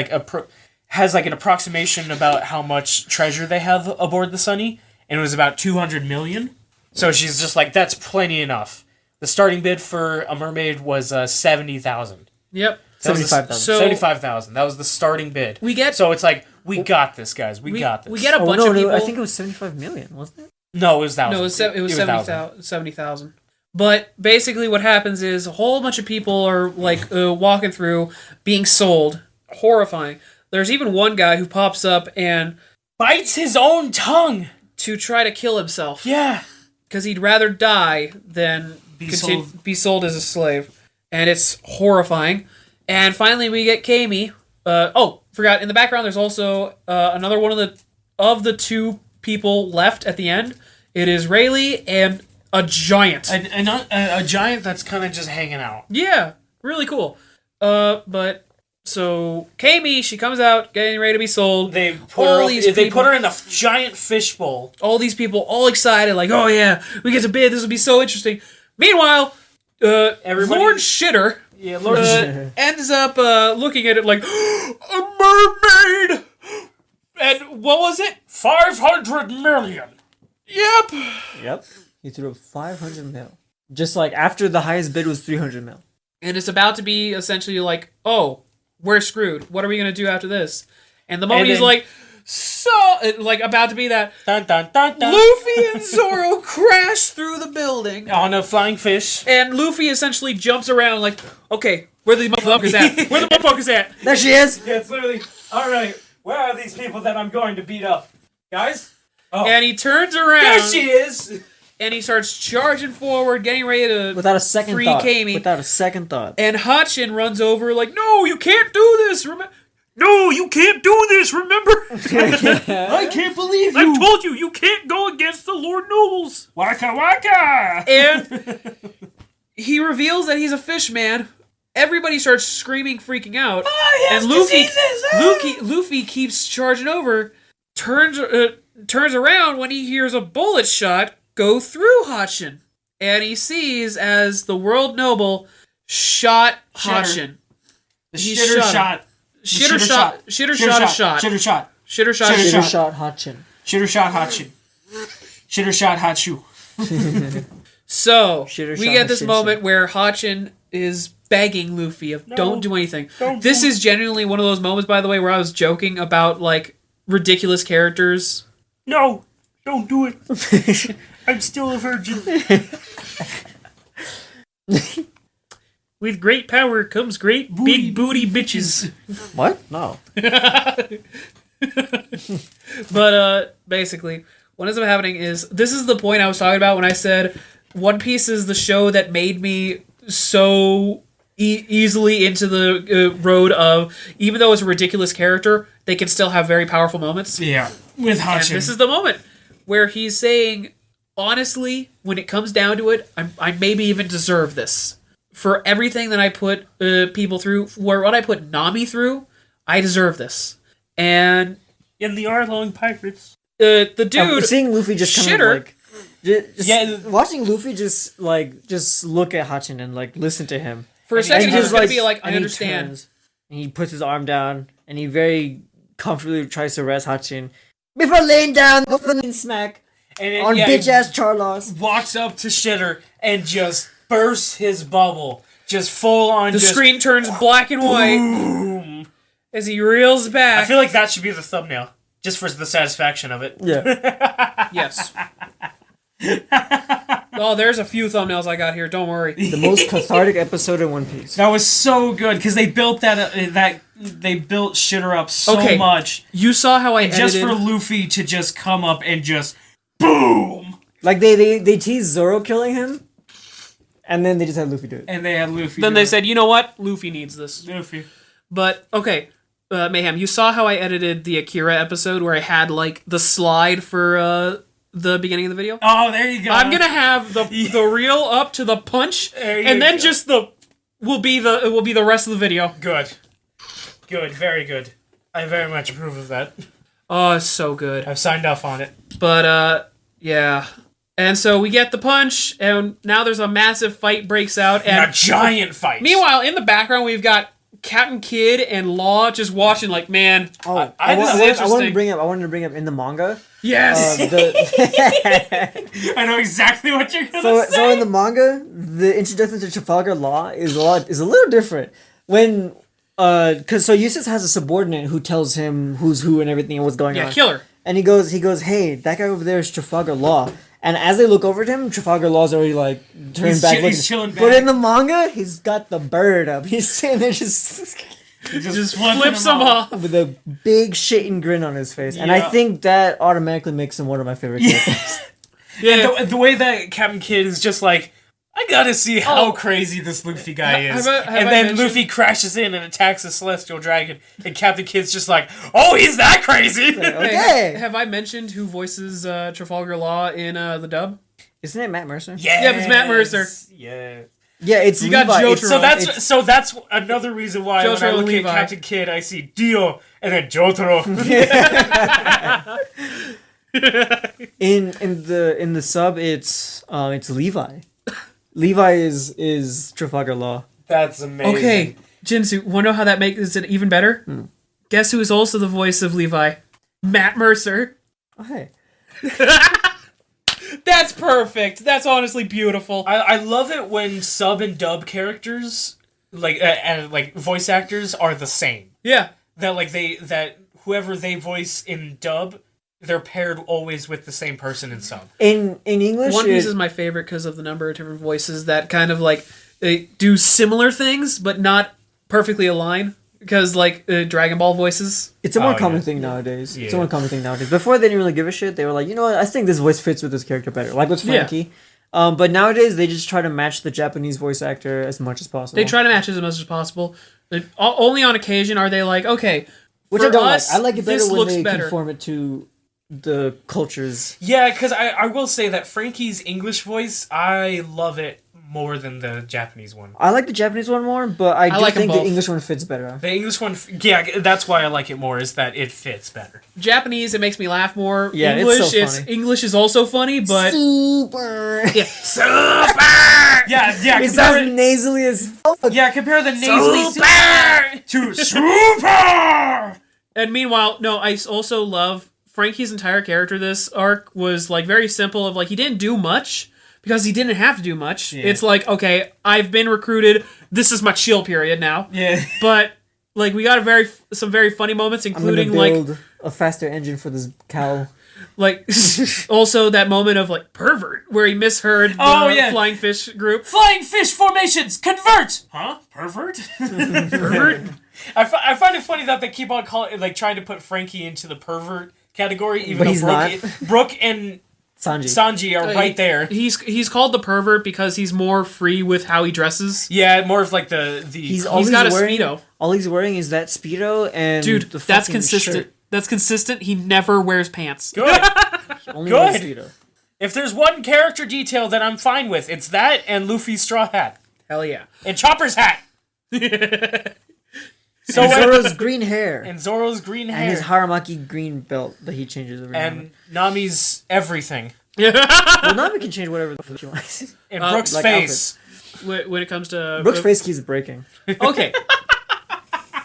has an approximation about how much treasure they have aboard the Sunny, and it was about 200 million. So she's just like, that's plenty enough. The starting bid for a mermaid was 70,000. Yep. 75,000. 75,000. That was the starting bid. So it's like, we got this, guys. We got this. We get a bunch of people. I think it was 75 million, wasn't it? No, it was 1,000. No, it was 70,000. But basically what happens is a whole bunch of people are walking through, being sold. Horrifying. There's even one guy who pops up and bites his own tongue to try to kill himself. Yeah. Because he'd rather die than be sold as a slave. And it's horrifying. And finally we get Kami. Forgot, in the background there's also another one of the two people left at the end. It is Rayleigh and a giant. A giant that's kind of just hanging out. Yeah, really cool. So Kami, she comes out getting ready to be sold. They put her in a giant fishbowl. All these people all excited, like, oh yeah, we get to bid, this will be so interesting. Meanwhile, Lord Shitter ends up looking at it like, a mermaid! And what was it? 500 million. Yep. He threw up 500 mil. Just like after the highest bid was 300 mil. And it's about to be essentially like, oh, we're screwed. What are we going to do after this? And the moment he's like, about to be that, dun, dun, dun, dun. Luffy and Zoro crash through the building. On a flying fish. And Luffy essentially jumps around like, okay, where the motherfuckers at? Where the motherfuckers at? There she is! Yeah, it's literally, alright, where are these people that I'm going to beat up? Guys? Oh. And he turns around. There she is! And he starts charging forward, getting ready to without a second free thought. Kami. Without a second thought. And Hachin runs over like, no, you can't do this! No, you can't do this, remember? I can't believe you! I told you, you can't go against the Lord Nobles! Waka waka! And he reveals that he's a fish man. Everybody starts screaming, freaking out. Oh, he has and Luffy keeps charging over, turns around when he hears a bullet shot go through Hachin. And he sees as the world noble shot Hachin. The shitter shot. Shitter shot Hachin. Shitter shot Hachu. So, we get this moment where Hachin is begging Luffy of don't do anything. This is genuinely one of those moments, by the way, where I was joking about, ridiculous characters. No, don't do it. I'm still a virgin. With great power comes great big booty bitches. What? No. But, basically, what ends up happening is, this is the point I was talking about when I said One Piece is the show that made me so easily into the road of, even though it's a ridiculous character, they can still have very powerful moments. Yeah, with Hachin. And this is the moment where he's saying, honestly, when it comes down to it, I maybe even deserve this. For everything that I put people through, for what I put Nami through, I deserve this. And in the Arlong Pirates, the dude seeing Luffy just shitter, kind of like, watching Luffy just look at Hachin and like listen to him for a second. He was gonna be like, I understand. And he puts his arm down and he very comfortably tries to rest Hachin before laying down and smack on bitch ass Charlos. Walks up to Shitter and just bursts his bubble, just full on. The screen turns black and white. Boom. As he reels back. I feel like that should be the thumbnail, just for the satisfaction of it. Yeah. Yes. Oh, there's a few thumbnails I got here. Don't worry. The most cathartic episode in One Piece. That was so good because they built they built Shitter up so much. You saw how I edited. Just for Luffy to just come up and just boom. Like they teased Zoro killing him, and then they just had Luffy do it. And they had Luffy. Then they said, you know what? Luffy needs this. Luffy. But okay. Mayhem, you saw how I edited the Akira episode where I had like the slide for the beginning of the video? Oh, there you go. I'm gonna have the reel up to the punch, and then just will be the rest of the video. Good, very good. I very much approve of that. Oh, it's so good. I've signed off on it. But yeah. And so we get the punch, and now there's a massive fight breaks out, and a giant fight. Meanwhile, in the background, we've got Captain Kidd and Law just watching, like, man. Oh, I wanted to bring up in the manga. Yes. I know exactly what you're gonna say. So in the manga, the introduction to Trafalgar Law is a little different. When because Eustace has a subordinate who tells him who's who and everything and what's going on. Yeah, killer. And he goes, hey, that guy over there is Trafalgar Law. And as they look over at him, Trafalgar Law's already like turned back. He's chilling back. But in the manga, he's got the bird up. He's sitting there just flips him off with a big shitting grin on his face. And I think that automatically makes him one of my favorite characters. Yeah, the way that Captain Kidd is just like, I gotta see how crazy this Luffy guy is. And then Luffy crashes in and attacks the Celestial Dragon, and Captain Kidd's just like, oh, he's that crazy! Okay. Hey, have I mentioned who voices Trafalgar Law in the dub? Isn't it Matt Mercer? Yes. Yeah, it's Matt Mercer. Yeah. Yeah, it's you Levi. got Jotaro. So that's another reason why Jotaro when I look Levi. at Captain Kidd, I see Dio and then Jotaro. In the sub, it's Levi. Levi is Trafalgar Law. That's amazing. Okay, Jinsu, want to know how that makes it even better? Guess who is also the voice of Levi? Matt Mercer. Oh, hey. That's perfect. That's honestly beautiful. I love it when sub and dub characters, like voice actors, are the same. Yeah. That whoever they voice in dub, they're paired always with the same person in sub. In English, One Piece is my favorite because of the number of different voices that kind of like they do similar things but not perfectly align. Because like Dragon Ball voices, it's a more common thing nowadays. Yeah. It's a more common thing nowadays. Before they didn't really give a shit. They were like, you know what? I think this voice fits with this character better. Like with Frankie. Yeah. But nowadays they just try to match the Japanese voice actor as much as possible. They try to match it as much as possible. Only on occasion are they like, okay, which I don't like. I like it better when they conform it to the cultures. Yeah, because I will say that Frankie's English voice, I love it more than the Japanese one. I like the Japanese one more, but I do think the English one fits better. The English one, yeah, that's why I like it more, is that it fits better. Japanese, it makes me laugh more. Yeah, English, it's so funny. English is also funny, but... Super! Yeah. Super! Yeah. It sounds nasally as fuck. Yeah, compare the nasally super to super! And meanwhile, no, I also love Frankie's entire character this arc was like very simple of like, he didn't do much, because he didn't have to do much. Yeah. It's like, okay, I've been recruited. This is my chill period now. Yeah. But like we got some very funny moments, including I'm gonna build a faster engine for this cow. Like also that moment of like pervert where he misheard the flying fish group. Flying fish formations convert. Huh? Pervert? Pervert. I find it funny that they keep on trying to put Frankie into the pervert category, even though Brooke and Sanji are right there. He's called the pervert because he's more free with how he dresses. Yeah, more of like the he's got a Speedo. All he's wearing is that Speedo and dude, the that's consistent. Shirt. That's consistent. He never wears pants. Good. Only wears Speedo. If there's one character detail that I'm fine with, it's that and Luffy's straw hat. Hell yeah. And Chopper's hat. So Zoro's green hair. And Zoro's green hair. And his Haramaki green belt that he changes every And Nami's everything. Well, Nami can change whatever the fuck she wants. And Brooke's face. When it comes to... Brooke's face keeps breaking. Okay.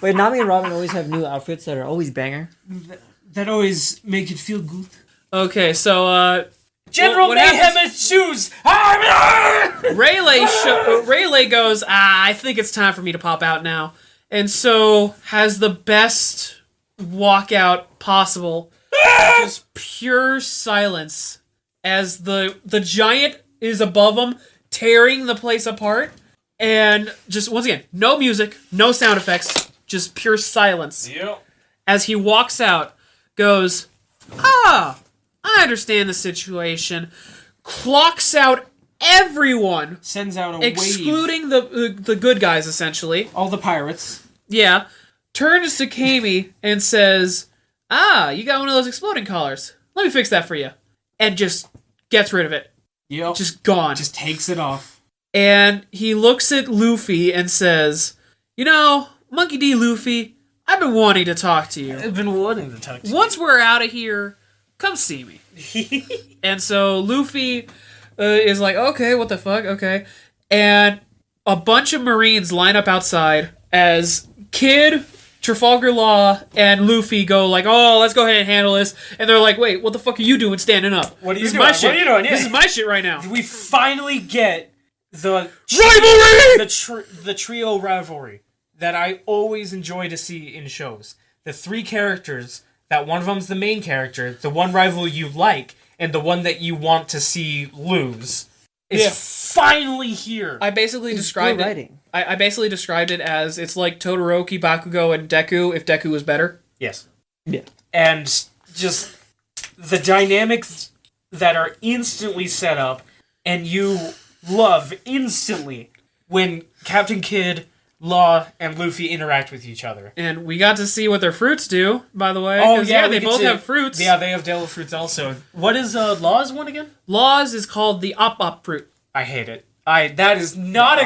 Wait, Nami and Robin always have new outfits that are always banger. That always make it feel good. Okay, so, General Mayhem and shoes! Rayleigh goes, I think it's time for me to pop out now. And so has the best walkout possible. Just pure silence as the giant is above him, tearing the place apart. And just, once again, no music, no sound effects, just pure silence. Yep. As he walks out, goes, I understand the situation. Clocks out everyone. Sends out a wave. Excluding the good guys, essentially. All the pirates. Yeah. Turns to Kami and says, you got one of those exploding collars. Let me fix that for you. And just gets rid of it. Yep. Just gone. Just takes it off. And he looks at Luffy and says, Monkey D. Luffy, I've been wanting to talk to you. I've been wanting to talk to you. Once we're out of here, come see me. And so Luffy is like, okay, what the fuck? Okay. And a bunch of Marines line up outside as Kid, Trafalgar Law, and Luffy go like, let's go ahead and handle this. And they're like, wait, what the fuck are you doing standing up? What are you this doing? Is my shit. What are you doing? Yeah. This is my shit right now. We finally get the rivalry! The trio rivalry that I always enjoy to see in shows. The three characters, that one of them's the main character, the one rival you like, and the one that you want to see lose. Is finally here. I basically described it. I basically described it as it's like Todoroki, Bakugo, and Deku if Deku was better. Yes. Yeah. And just the dynamics that are instantly set up, and you love instantly when Captain Kidd, Law, and Luffy interact with each other. And we got to see what their fruits do, by the way. Oh, yeah, they both have fruits. Yeah, they have devil fruits also. What is Law's one again? Law's is called the Op fruit. I hate it. That is not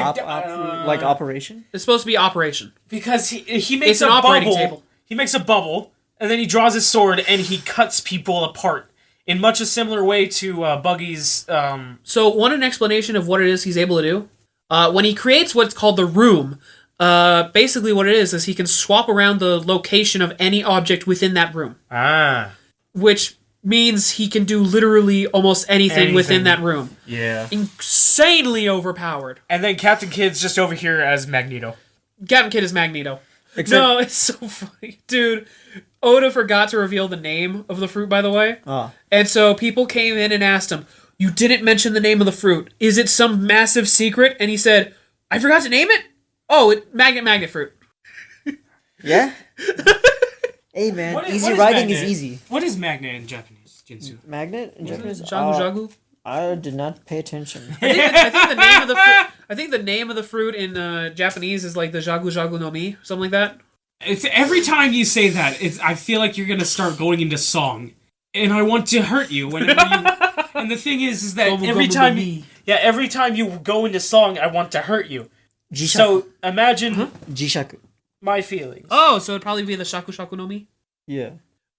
like operation? It's supposed to be operation. Because he makes it's an operating table. He makes a bubble, and then he draws his sword, and he cuts people apart. In much a similar way to Buggy's... So, want an explanation of what it is he's able to do? When he creates what's called the room, basically what it is he can swap around the location of any object within that room. Which means he can do literally almost anything within that room. Yeah. Insanely overpowered. And then Captain Kidd's just over here as Magneto. Captain Kidd is Magneto. No, it's so funny. Dude, Oda forgot to reveal the name of the fruit, by the way. And so people came in and asked him, you didn't mention the name of the fruit. Is it some massive secret? And he said, I forgot to name it? Oh, magnet fruit. Yeah? Hey, man. Easy writing is easy. What is magnet in Japanese, Jinsu? Magnet in Japanese? Jagu? I did not pay attention. I think the name of the fruit... I think the name of the fruit in Japanese is like the Jagu no Mi, something like that. Every time you say that, I feel like you're going to start going into song. And I want to hurt you whenever you... And the thing is that every time you go into song, I want to hurt you. Jishaku. So imagine Jishaku. My feelings. Oh, so it'd probably be the Shaku no Mi? Yeah.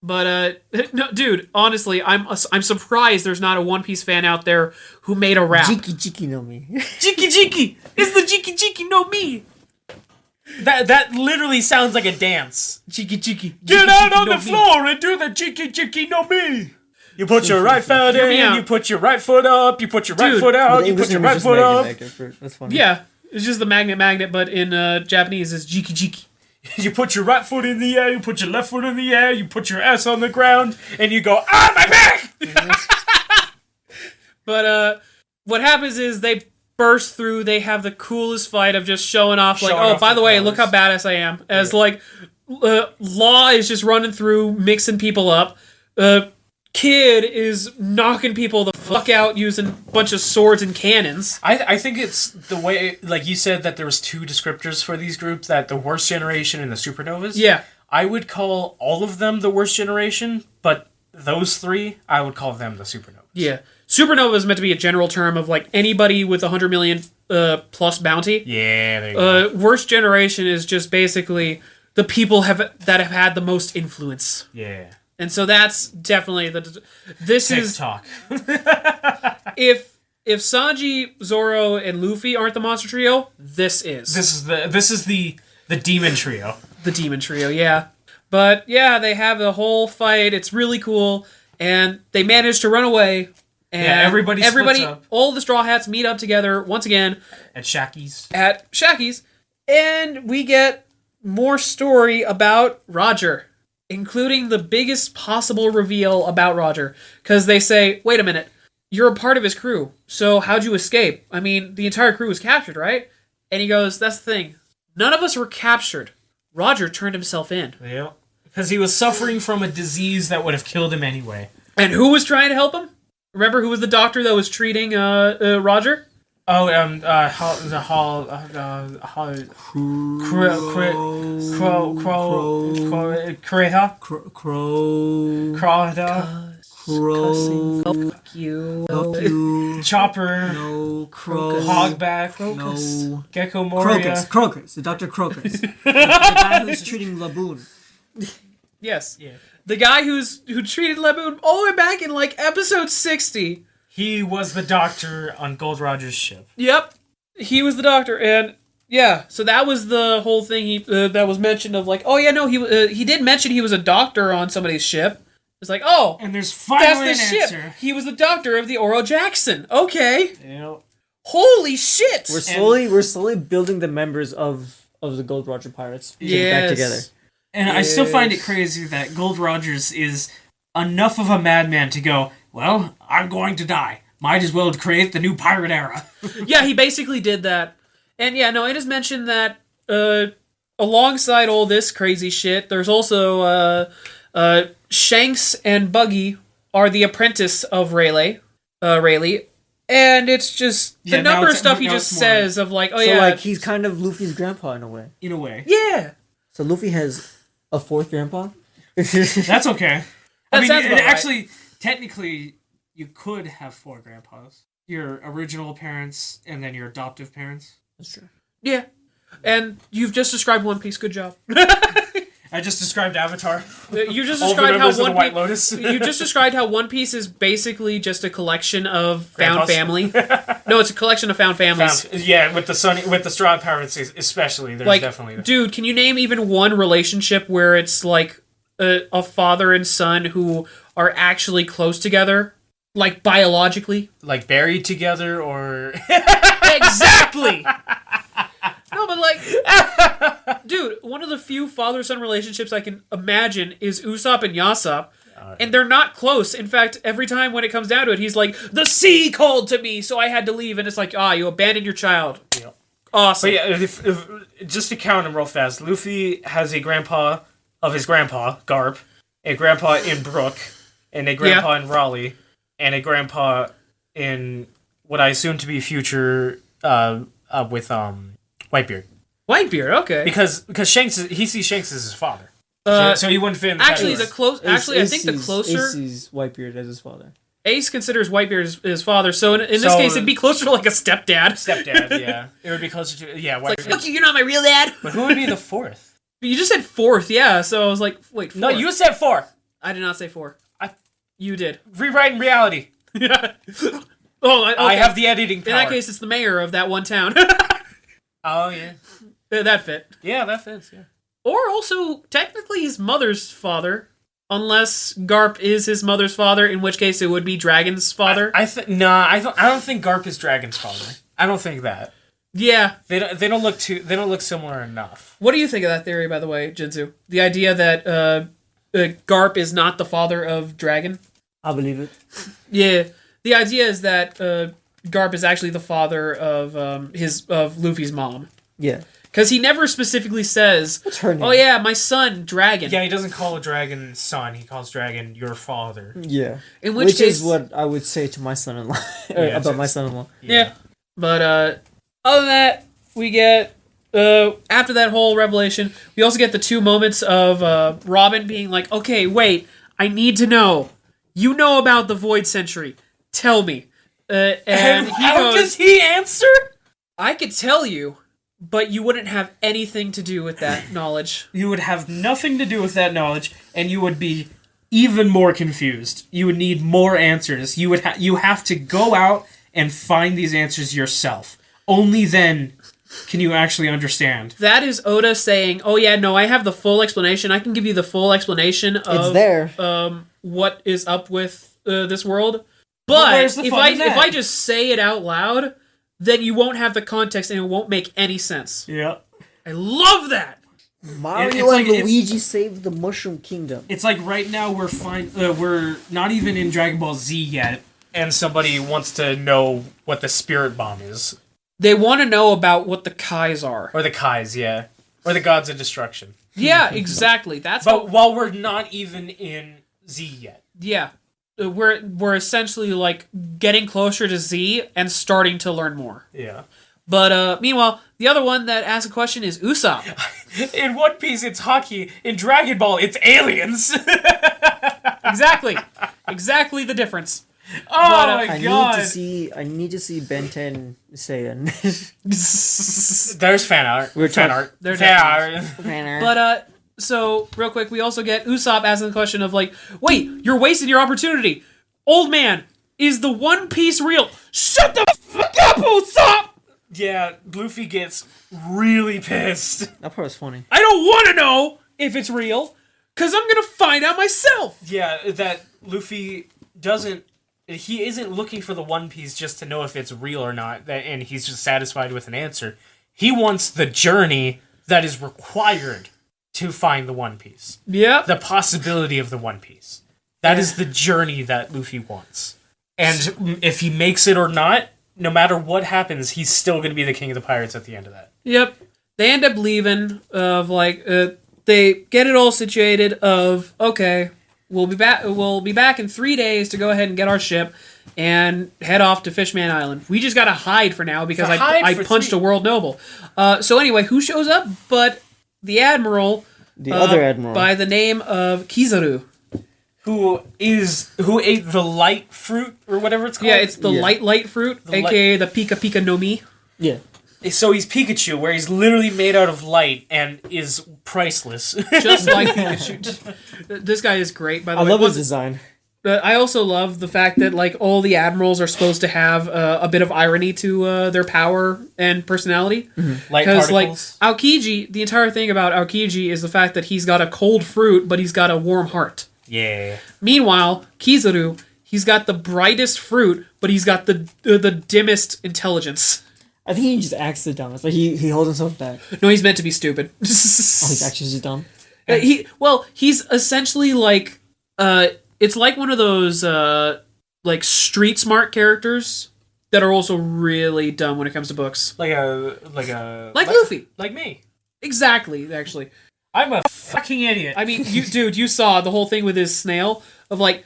But no, dude, honestly, I'm surprised there's not a One Piece fan out there who made a rap. Jiki no Mi. Jiki! It's the Jiki no Mi! That literally sounds like a dance. Jiki. Get out on the floor and do the Jiki no Mi! You put your right foot in, you put your right foot up, you put your right foot out, you put your right foot up. That's funny. Yeah, it's just the magnet, but in Japanese it's Jiki. You put your right foot in the air, you put your left foot in the air, you put your ass on the ground, and you go, my back! But what happens is they burst through, they have the coolest fight of just showing off, by the way, look how badass I am. As, Law is just running through, mixing people up. Kid is knocking people the fuck out using a bunch of swords and cannons. I think it's the way, like you said, that there was two descriptors for these groups, that the worst generation and the supernovas. Yeah. I would call all of them the worst generation, but those three, I would call them the supernovas. Yeah. Supernova is meant to be a general term of like anybody with 100 million plus bounty. Yeah, there you go. Worst generation is just basically the people that have had the most influence. Yeah. And so that's definitely this Sex is talk. if Sanji, Zoro, and Luffy aren't the monster trio, this is the demon trio. The demon trio, yeah. But yeah, they have the whole fight. It's really cool, and they manage to run away. And everybody splits up. All the Straw Hats meet up together once again At Shaki's, and we get more story about Roger, including the biggest possible reveal about Roger. Because they say, wait a minute, you're a part of his crew, so how'd you escape? I mean, the entire crew was captured, right? And he goes, that's the thing. None of us were captured. Roger turned himself in. Yeah. Because he was suffering from a disease that would have killed him anyway. And who was trying to help him? Remember who was the doctor that was treating Roger? Oh, Fuck you. Chopper. No. Crocus. Hogback. No. Gecko Moria. Crocus. The Dr. Crocus. The guy who's treating Laboon. Yes. Yeah. The guy who treated Laboon all the way back in like episode 60. He was the doctor on Gold Roger's ship. Yep. He was the doctor, and yeah, so that was the whole thing that was mentioned of like, oh yeah, no, he did mention he was a doctor on somebody's ship. It's like, oh, and there's finally that's the an ship. answer. He was the doctor of the Oro Jackson. Okay. Yep. Holy shit. We're slowly building the members of the Gold Roger pirates to get back together. And I still find it crazy that Gold Rogers is enough of a madman to go, well, I'm going to die. Might as well create the new pirate era. Yeah, he basically did that. And yeah, no, it is mentioned that alongside all this crazy shit, there's also Shanks and Buggy are the apprentice of Rayleigh. And it's just the number of stuff he just says of like, oh so yeah. like he's kind of Luffy's grandpa in a way. In a way. Yeah. So Luffy has a fourth grandpa? That's okay. That sounds about right. Actually, technically, you could have 4 grandpas. Your original parents and then your adoptive parents. That's true. Yeah. And you've just described One Piece. Good job. I just described Avatar. You just All described the how members of the One White Piece. Lotus. You just described how One Piece is basically just a collection of found Grandpas? family. No, it's a collection of found families. With the Straw Pirates especially, there's Like, definitely. dude, can you name even one relationship where it's like a father and son who are actually close together, like biologically? Like buried together or. Exactly. No, but like, dude, one of the few father-son relationships I can imagine is Usopp and Yasopp, and they're not close. In fact, every time when it comes down to it, he's like, "The sea called to me, so I had to leave," and it's like, you abandoned your child. Yep. Awesome. But yeah, if, just to count them real fast, Luffy has a grandpa of his grandpa, Garp, a grandpa in Brook, and a grandpa in Raleigh, and a grandpa in what I assume to be future with Whitebeard. Whitebeard, okay. Because Shanks he sees Shanks as his father, so he wouldn't fit in the actually, category. I think the closer Ace sees Whitebeard as his father. Ace considers Whitebeard his father, so in this case, it'd be closer to like a stepdad. Stepdad, yeah. It would be closer to Whitebeard. Like, fuck you, you're not my real dad. But who would be the fourth? You just said fourth, yeah. So I was like, wait, fourth. No, you said 4. I did not say 4. You did. Rewriting reality. Yeah. Oh, okay. I have the editing power. In that case, it's the mayor of that one town. Oh yeah, that fit. Yeah, that fits. Yeah. Or also, technically, his mother's father, unless Garp is his mother's father, in which case it would be Dragon's father. I don't think Garp is Dragon's father. I don't think that. Yeah, They don't look similar enough. What do you think of that theory, by the way, Jinzu? The idea that Garp is not the father of Dragon. I believe it. Yeah, the idea is that Garp is actually the father of Luffy's mom. Yeah. Because he never specifically says, what's her name? Oh yeah, my son, Dragon. Yeah, he doesn't call a dragon son. He calls dragon your father. Yeah. In which case, is what I would say to my son-in-law. About my son-in-law. Yeah. But other than that, we get after that whole revelation, we also get the 2 moments of Robin being like, okay, wait, I need to know. You know about the Void Century. tell me. And he how goes, does he answer? I could tell you, but you wouldn't have anything to do with that knowledge. You would have nothing to do with that knowledge, and you would be even more confused. You would need more answers. You have to go out and find these answers yourself. Only then can you actually understand. That is Oda saying, "Oh yeah, no, I have the full explanation. I can give you the full explanation of It's there. What is up with this world." But if I just say it out loud, then you won't have the context and it won't make any sense. Yeah. I love that. Mario and Luigi saved the Mushroom Kingdom. It's like right now we're not even in Dragon Ball Z yet, And somebody wants to know what the spirit bomb is. They want to know about what the Kais are. Or the Kais, yeah. Or the gods of destruction. Yeah, exactly. But while we're not even in Z yet. Yeah. We're essentially like getting closer to Z and starting to learn more. Yeah. But meanwhile, the other one that asks a question is Usopp. In One Piece, it's hockey. In Dragon Ball, it's aliens. Exactly. Exactly the difference. Oh my god. I need to see Ben 10 Saiyan. There's fan art. Fan art. There's fan art. But so real quick, we also get Usopp asking the question of like, wait, you're wasting your opportunity. Old man, is the One Piece real? Shut the fuck up, Usopp! Yeah, Luffy gets really pissed. That part was funny. I don't want to know if it's real, because I'm going to find out myself. Yeah, that Luffy doesn't... He isn't looking for the One Piece just to know if it's real or not, and he's just satisfied with an answer. He wants the journey that is required to find the One Piece. Yeah. The possibility of the One Piece. That is the journey that Luffy wants. And if he makes it or not, no matter what happens, he's still going to be the king of the pirates at the end of that. Yep. They end up leaving of like they get it all situated of okay, we'll be back in 3 days to go ahead and get our ship and head off to Fishman Island. We just got to hide for now because I punched a world noble. So anyway, who shows up but the admiral, the other admiral by the name of Kizaru. Who ate the light fruit or whatever it's called? Yeah, it's the light fruit, aka the Pika Pika no Mi. Yeah. So he's Pikachu, where he's literally made out of light and is priceless. Just like Pikachu. This guy is great, by the way. I love his design. But I also love the fact that like all the admirals are supposed to have a bit of irony to their power and personality. Mm-hmm. Light particles. Because like Aokiji, the entire thing about Aokiji is the fact that he's got a cold fruit, but he's got a warm heart. Yeah. Meanwhile, Kizaru, he's got the brightest fruit, but he's got the dimmest intelligence. I think he just acts the dumbest. Like he holds himself back. No, he's meant to be stupid. He's actually just dumb. He's essentially like it's like one of those like street smart characters that are also really dumb when it comes to books. Like Luffy. Like me. Exactly, actually. I'm a fucking idiot. I mean, you saw the whole thing with his snail of like,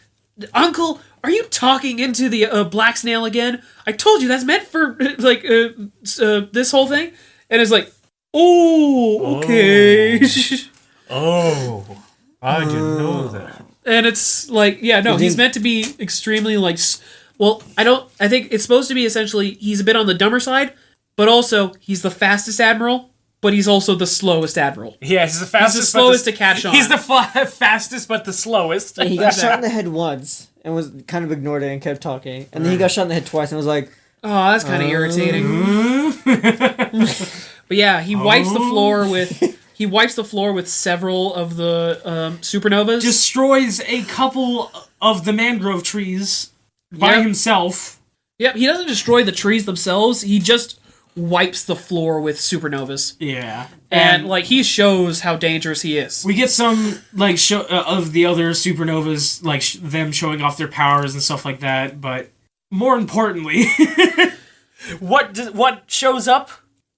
Uncle, are you talking into the black snail again? I told you that's meant for like this whole thing, and it's like, oh, okay. Oh, I didn't know that. And it's like, yeah, no, he's meant to be extremely like, well, I think it's supposed to be essentially he's a bit on the dumber side, but also he's the fastest admiral. But he's also the slowest admiral. Yeah, he's the fastest. He's the slowest to catch on. He's the fastest, but the slowest. And he got shot in the head once and was kind of ignored it and kept talking. And then he got shot in the head twice and was like, "Oh, that's kind of irritating." But yeah, he wipes the floor with several of the supernovas. Destroys a couple of the mangrove trees by himself. Yep, he doesn't destroy the trees themselves. He just wipes the floor with supernovas. Yeah. And like, he shows how dangerous he is. We get some, like, of the other supernovas, like, them showing off their powers and stuff like that, but more importantly... What shows up?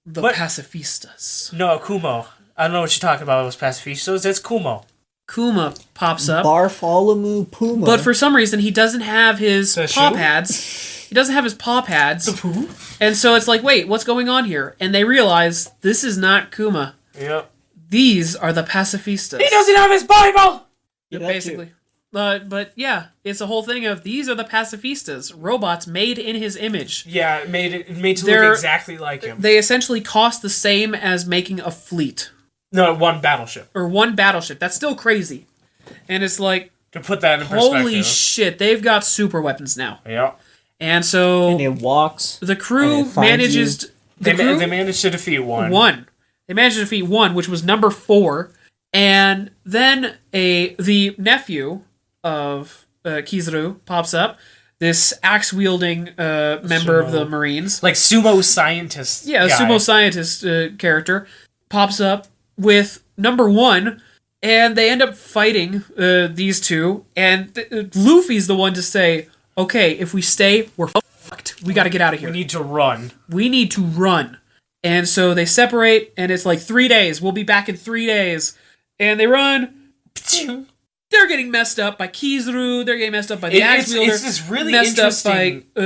The pacifistas. No, Kumo. I don't know what you're talking about with pacifistas. It's Kumo. Kuma pops up. Bartholomew Puma. But for some reason, he doesn't have his paw pads. He doesn't have his paw pads. And so it's like, wait, what's going on here? And they realize this is not Kuma. Yep. These are the pacifistas. He doesn't have his Bible! Basically. But yeah, it's a whole thing of these are the pacifistas, robots made in his image. Yeah, made to look exactly like him. They essentially cost the same as making a fleet. No, one battleship. Or one battleship. That's still crazy. And it's like, to put that in perspective. Holy shit, they've got super weapons now. Yeah. And so... And it walks. The crew manages... They managed to defeat one. They managed to defeat one, which was number 4. And then the nephew of Kizaru pops up. This axe-wielding member of the Marines. Like sumo scientist. Yeah, a sumo scientist character. Pops up with number 1... And they end up fighting these two, and Luffy's the one to say, okay, if we stay, we're fucked. We gotta get out of here. We need to run. And so they separate, and it's like 3 days. We'll be back in 3 days. And they run. They're getting messed up by Kizaru. They're getting messed up by the axe wielder. It's this really messed interesting... up by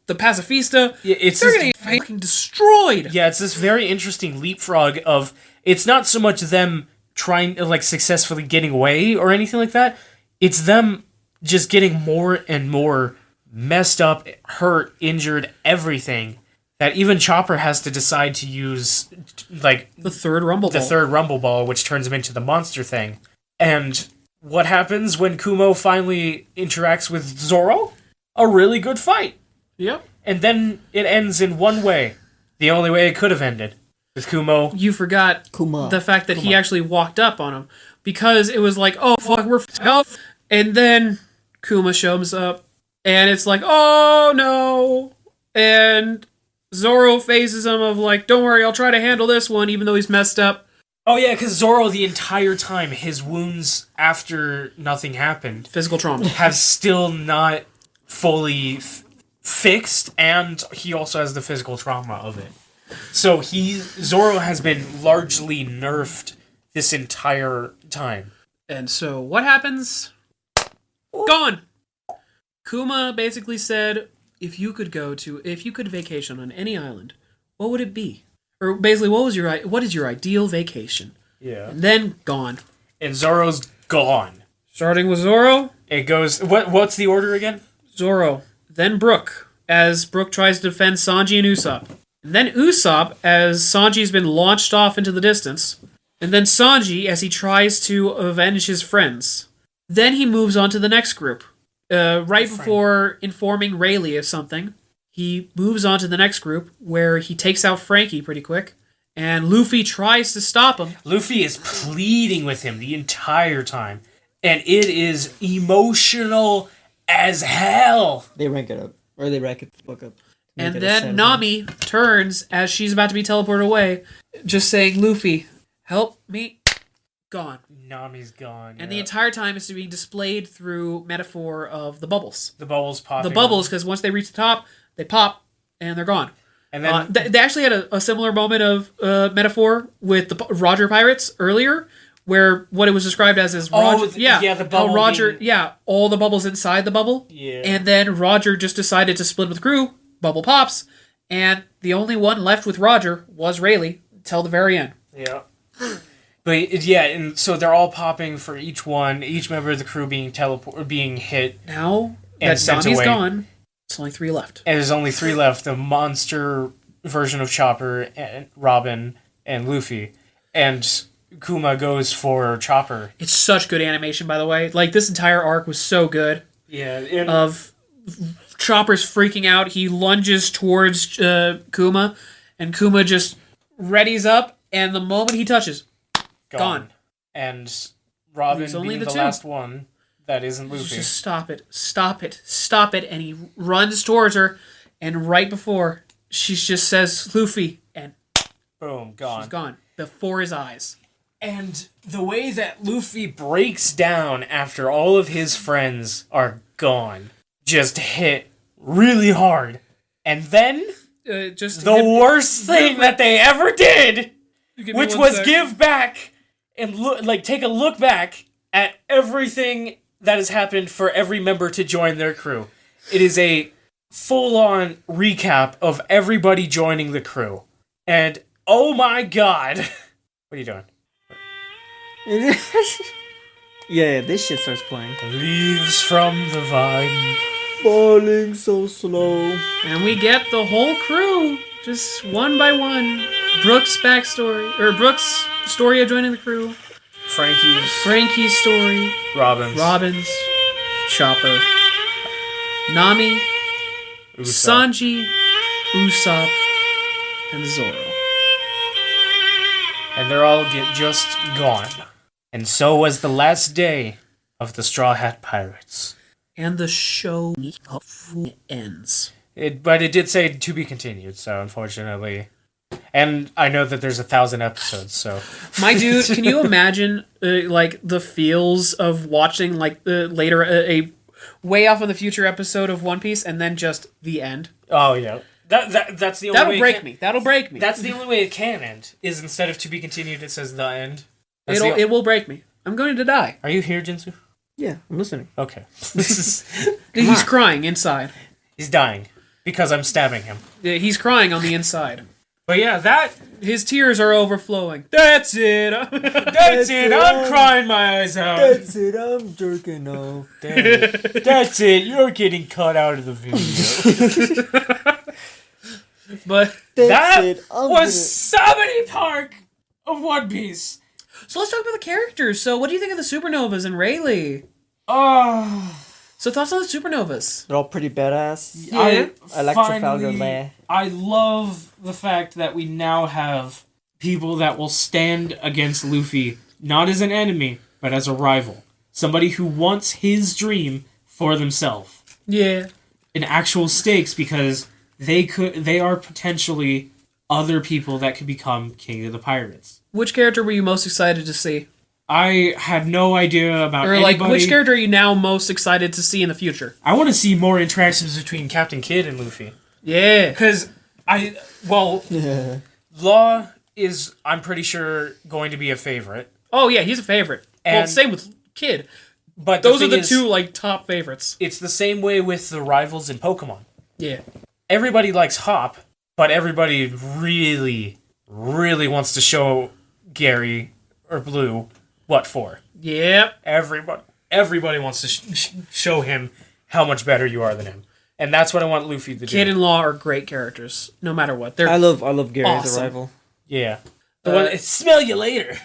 the pacifista. Yeah, they're getting fucking destroyed. Yeah, it's this very interesting leapfrog of... It's not so much them... trying to successfully getting away or anything like that. It's them just getting more and more messed up, hurt, injured, everything, that even Chopper has to decide to use the third rumble ball, which turns him into the monster thing. And what happens when Kumo finally interacts with Zoro? A really good fight. Yep. And then it ends in one way. The only way it could have ended. With Kumo. You forgot the fact that he actually walked up on him. Because it was like, oh, fuck, we're f***ed. And then Kuma shows up. And it's like, oh, no. And Zoro faces him of like, don't worry, I'll try to handle this one, even though he's messed up. Oh, yeah, because Zoro, the entire time, his wounds after nothing happened... Physical trauma. ...have still not fully fixed, and he also has the physical trauma of it. So Zoro has been largely nerfed this entire time. And so what happens? Gone! Kuma basically said, if you could vacation on any island, what would it be? Or basically, what is your ideal vacation? Yeah. And then gone. And Zoro's gone. Starting with Zoro. It goes, what's the order again? Zoro. Then Brook, as Brook tries to defend Sanji and Usopp. And then Usopp, as Sanji's been launched off into the distance. And then Sanji, as he tries to avenge his friends. Then he moves on to the next group. Before informing Rayleigh of something, he moves on to the next group, where he takes out Frankie pretty quick. And Luffy tries to stop him. Luffy is pleading with him the entire time. And it is emotional as hell. They rank it up. Or they rank it the book up. And then Nami turns as she's about to be teleported away, just saying, Luffy, help me. Gone. Nami's gone. And the entire time is being displayed through metaphor of the bubbles. The bubbles popping. The bubbles, because once they reach the top, they pop, and they're gone. And then they actually had a similar moment of metaphor with the Roger Pirates earlier, where what it was described as is Roger... the bubble how Roger... all the bubbles inside the bubble. Yeah. And then Roger just decided to split with the crew. Bubble pops, and the only one left with Roger was Rayleigh until the very end. Yeah. But yeah, and so they're all popping for each one, each member of the crew being hit. Now that Nami's gone, it's only 3 left. And there's only 3 left, the monster version of Chopper, and Robin, and Luffy. And Kuma goes for Chopper. It's such good animation, by the way. This entire arc was so good. Yeah. Of Chopper's freaking out. He lunges towards Kuma, and Kuma just readies up, and the moment he touches, gone. And Robin being the last one that isn't Luffy. Just stop it, and he runs towards her, and right before, she just says, Luffy, and boom, gone. She's gone, before his eyes. And the way that Luffy breaks down after all of his friends are gone, just hit really hard. And then, the worst thing that they ever did, which was give back and take a look back at everything that has happened for every member to join their crew. It is a full-on recap of everybody joining the crew. And, oh my god. What are you doing? Yeah, this shit starts playing. Leaves from the vine. Falling so slow. And we get the whole crew, just one by one. Brooke's backstory, or Brooke's story of joining the crew. Frankie's story. Robin's. Chopper. Nami. Sanji. Usopp. And Zoro. And they're all just gone. And so was the last day of the Straw Hat Pirates. And the show ends. But it did say to be continued, so unfortunately. And I know that there's 1,000 episodes, so. My dude, can you imagine like the feels of watching like later a way off in the future episode of One Piece and then just the end? Oh yeah, that's the only. That'll break me. That'll break me. That's the only way it can end. Is instead of to be continued, it says the end. It will break me. I'm going to die. Are you here, Jinsu? Yeah, I'm listening. Okay. He's crying inside. He's dying because I'm stabbing him. Yeah, he's crying on the inside. But yeah, his tears are overflowing. That's it. That's it. I'm crying my eyes out. That's it. I'm jerking off. Damn it. That's it. You're getting cut out of the video. But that was Sabaody Park of One Piece. So let's talk about the characters. So what do you think of the supernovas and Rayleigh? So thoughts on the supernovas? They're all pretty badass. Yeah. Trafalgar Law. I love the fact that we now have people that will stand against Luffy, not as an enemy, but as a rival. Somebody who wants his dream for themselves. Yeah. In actual stakes, because they are potentially other people that could become King of the Pirates. Which character were you most excited to see? I have no idea about anybody. Like, which character are you now most excited to see in the future? I want to see more interactions between Captain Kidd and Luffy. Yeah. Because, Law is, I'm pretty sure, going to be a favorite. Oh, yeah, he's a favorite. Well, same with Kidd. But those are the two, top favorites. It's the same way with the rivals in Pokemon. Yeah. Everybody likes Hop, but everybody really, really wants to show Gary or Blue what for. Yep. Everybody wants to show him how much better you are than him. And that's what I want Luffy to do. Kid and Law are great characters, no matter what. I love Gary as a rival. Yeah. The one, smell you later.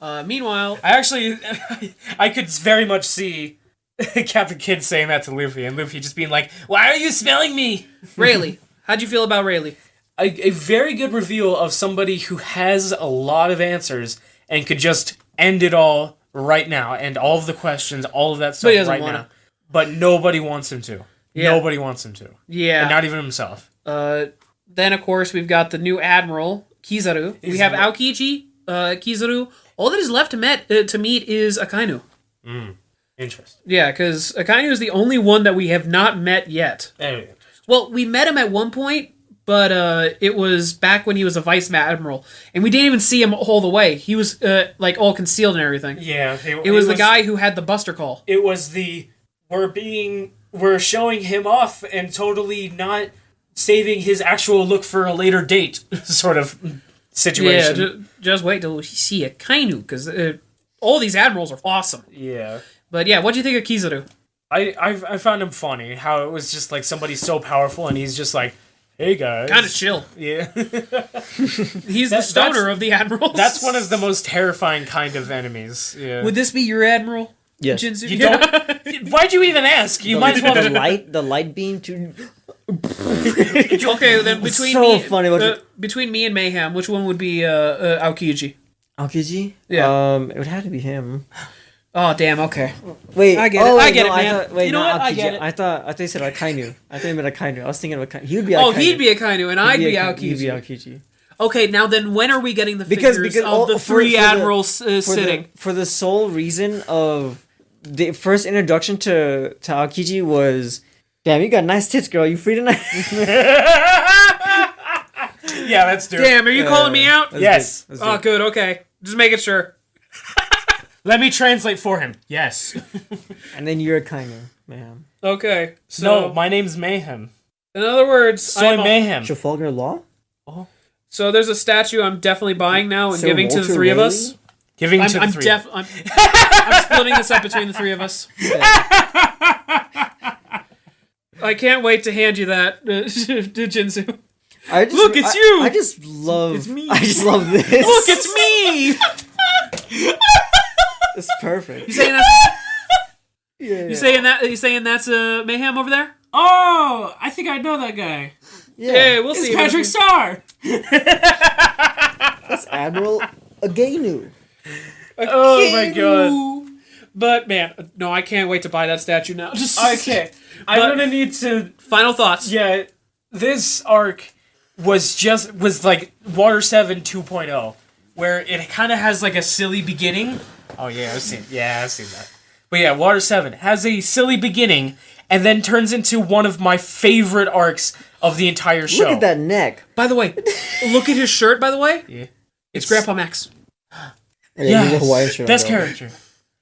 Meanwhile... I could very much see Captain Kidd saying that to Luffy, and Luffy just being like, "Why are you smelling me?" Rayleigh. How'd you feel about Rayleigh? A very good reveal of somebody who has a lot of answers and could just end it all right now, and all of the questions, all of that stuff right now. But nobody wants him to. Yeah. Nobody wants him to. Yeah. And not even himself. Then, of course, we've got the new Admiral, Kizaru. We have Aokiji, Kizaru. All that is left to meet is Akainu. Interesting. Yeah, because Akainu is the only one that we have not met yet. Well, we met him at one point, but it was back when he was a Vice Admiral. And we didn't even see him all the way. He was, all concealed and everything. Yeah. It was the guy who had the Buster Call. It was we're showing him off and totally not saving his actual look for a later date sort of situation. Yeah, just wait till you see Akainu, because all these admirals are awesome. Yeah. But yeah, what do you think of Kizaru? I found him funny, how it was just like somebody so powerful and he's just like, "Hey guys." Kind of chill. Yeah. He's the stoner of the admirals. That's one of the most terrifying kind of enemies. Yeah. Would this be your admiral? Yes. Jinzu? You don't. Why'd you even ask? You might as well. The light beam to. Okay, then between me and Mayhem, which one would be Aokiji? Aokiji? Yeah. It would have to be him. Oh damn! Okay. Wait, I get it. I get it, man. You know what? Aokiji. I get it. I thought you said Akainu. I thought you meant Akainu. I was thinking of Akainu. He would be Akainu. Oh, he'd be Akainu, and I'd be Aokiji. He'd be Aokiji. Okay, now then, when are we getting the figures of the three admirals sitting? For the sole reason of the first introduction to Aokiji was, "Damn, you got nice tits, girl. You free tonight?" Yeah, that's true. Damn, are you calling me out? Yes. Good. Okay, just making sure. Let me translate for him. Yes. And then you're Akainu, Mayhem. Okay. So no, my name's Mayhem. In other words, Soy Mayhem. Trafalgar Law? Oh. So there's a statue I'm definitely buying now and giving to the three of us. Giving I'm to the three. I'm splitting this up between the three of us. I can't wait to hand you that, Jinsu. Look, it's you. I just love. It's me. I just love this. Look, it's me. It's perfect. You saying that's? Yeah. You saying that's Mayhem over there? Oh, I think I know that guy. Yeah, we'll see. It's Patrick Starr. That's Admiral Agenu. Oh my god. But man, no, I can't wait to buy that statue now. Okay. I'm gonna need to. Final thoughts. Yeah, this arc was like Water 7 2.0, where it kind of has like a silly beginning. Oh yeah, I've seen that. But yeah, Water 7 has a silly beginning and then turns into one of my favorite arcs of the entire show. Look at that neck. By the way, look at his shirt. By the way, Yeah. it's Grandpa Max. Yeah, Hawaiian shirt. Best character.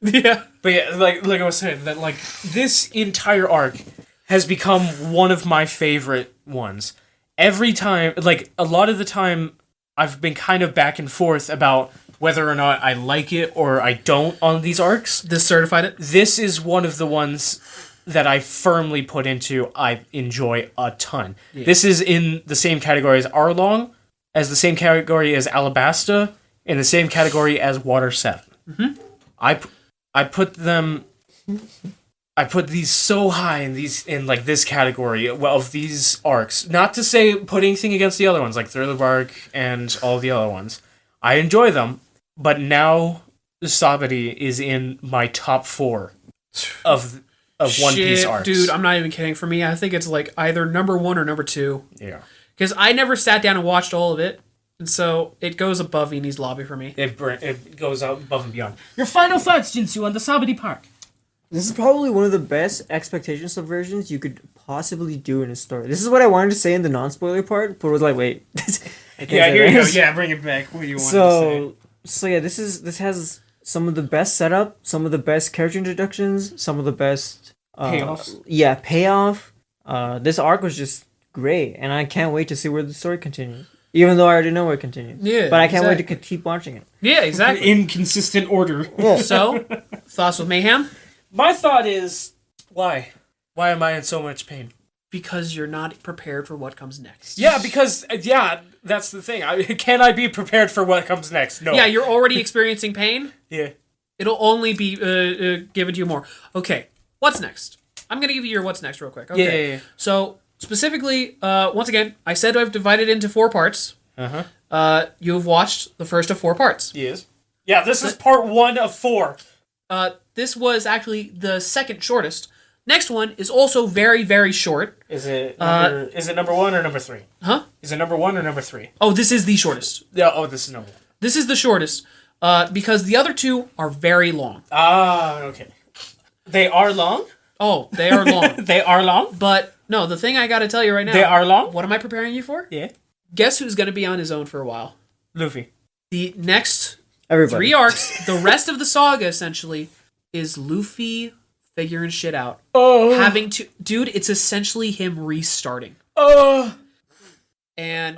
Yeah. But yeah, like I was saying, that like this entire arc has become one of my favorite ones. Every time, like a lot of the time, I've been kind of back and forth about whether or not I like it or I don't on these arcs. This certified it. This is one of the ones that I firmly put into I enjoy a ton. Yeah. This is in the same category as Arlong, as the same category as Alabasta, in the same category as Water 7. Mm-hmm. I put them. I put these so high in like this category of these arcs. Not to say put anything against the other ones, like Thriller Bark and all the other ones. I enjoy them, but now Sabaody is in my top 4 of One Piece arcs. Dude, I'm not even kidding. For me, I think it's like either number 1 or number 2. Yeah. Because I never sat down and watched all of it, and so it goes above Vinie's Lobby for me. It goes out above and beyond. Your final thoughts, Jinsu, on the Sabaody Park? This is probably one of the best expectation subversions you could possibly do in a story. This is what I wanted to say in the non-spoiler part, but was like, wait. Yeah, here you go. Yeah, bring it back. What do you want to say? So yeah, this has some of the best setup, some of the best character introductions, some of the best payoffs. Yeah, payoff. This arc was just great, and I can't wait to see where the story continues. Even though I already know where it continues. Yeah, but I can't wait to keep watching it. Yeah, exactly. In consistent order. Yeah. So, thoughts with Mayhem? My thought is, why? Why am I in so much pain? Because you're not prepared for what comes next. Yeah, because, that's the thing. Can I be prepared for what comes next? No. Yeah, you're already experiencing pain. Yeah. It'll only be given to you more. Okay, what's next? I'm going to give you your what's next real quick. Okay. Yeah. So, specifically, once again, I said I've divided into 4 parts. Uh-huh. You've watched the first of 4 parts. Yes. Yeah, this is part 1 of 4. This was actually the second shortest. Next one is also very, very short. Is it number 1 or number 3? Huh? Is it number 1 or number 3? Oh, this is the shortest. Yeah. Oh, this is number 1. This is the shortest, because the other 2 are very long. Ah, okay. They are long? Oh, they are long. They are long? But, no, the thing I gotta tell you right now... They are long? What am I preparing you for? Yeah. Guess who's gonna be on his own for a while? Luffy. The next Everybody. 3 arcs, the rest of the saga, essentially, is Luffy figuring shit out. Oh. Having to... Dude, it's essentially him restarting. Oh. And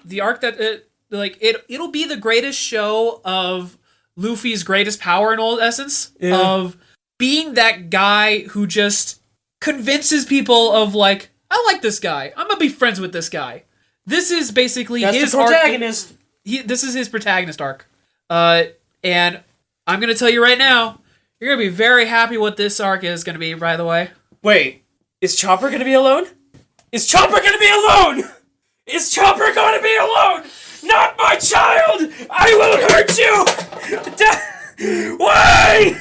the arc that... It'll be the greatest show of Luffy's greatest power in all essence. Yeah. Of being that guy who just convinces people of, like, I like this guy. I'm gonna be friends with this guy. This is basically That's his the protagonist. arc. This is his protagonist arc. And I'm gonna tell you right now, you're gonna be very happy what this arc is gonna be, by the way. Wait, is Chopper gonna be alone? Is Chopper gonna be alone? Is Chopper gonna be alone? Not my child! I will hurt you! Why?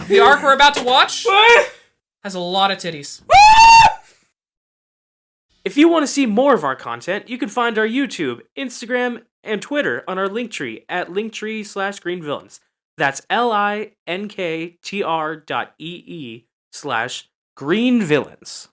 The arc we're about to watch What? has a lot of titties. If you want to see more of our content, you can find our YouTube, Instagram, and Twitter on our linktree at linktree/greenvillains. That's linktr.ee/greenvillains.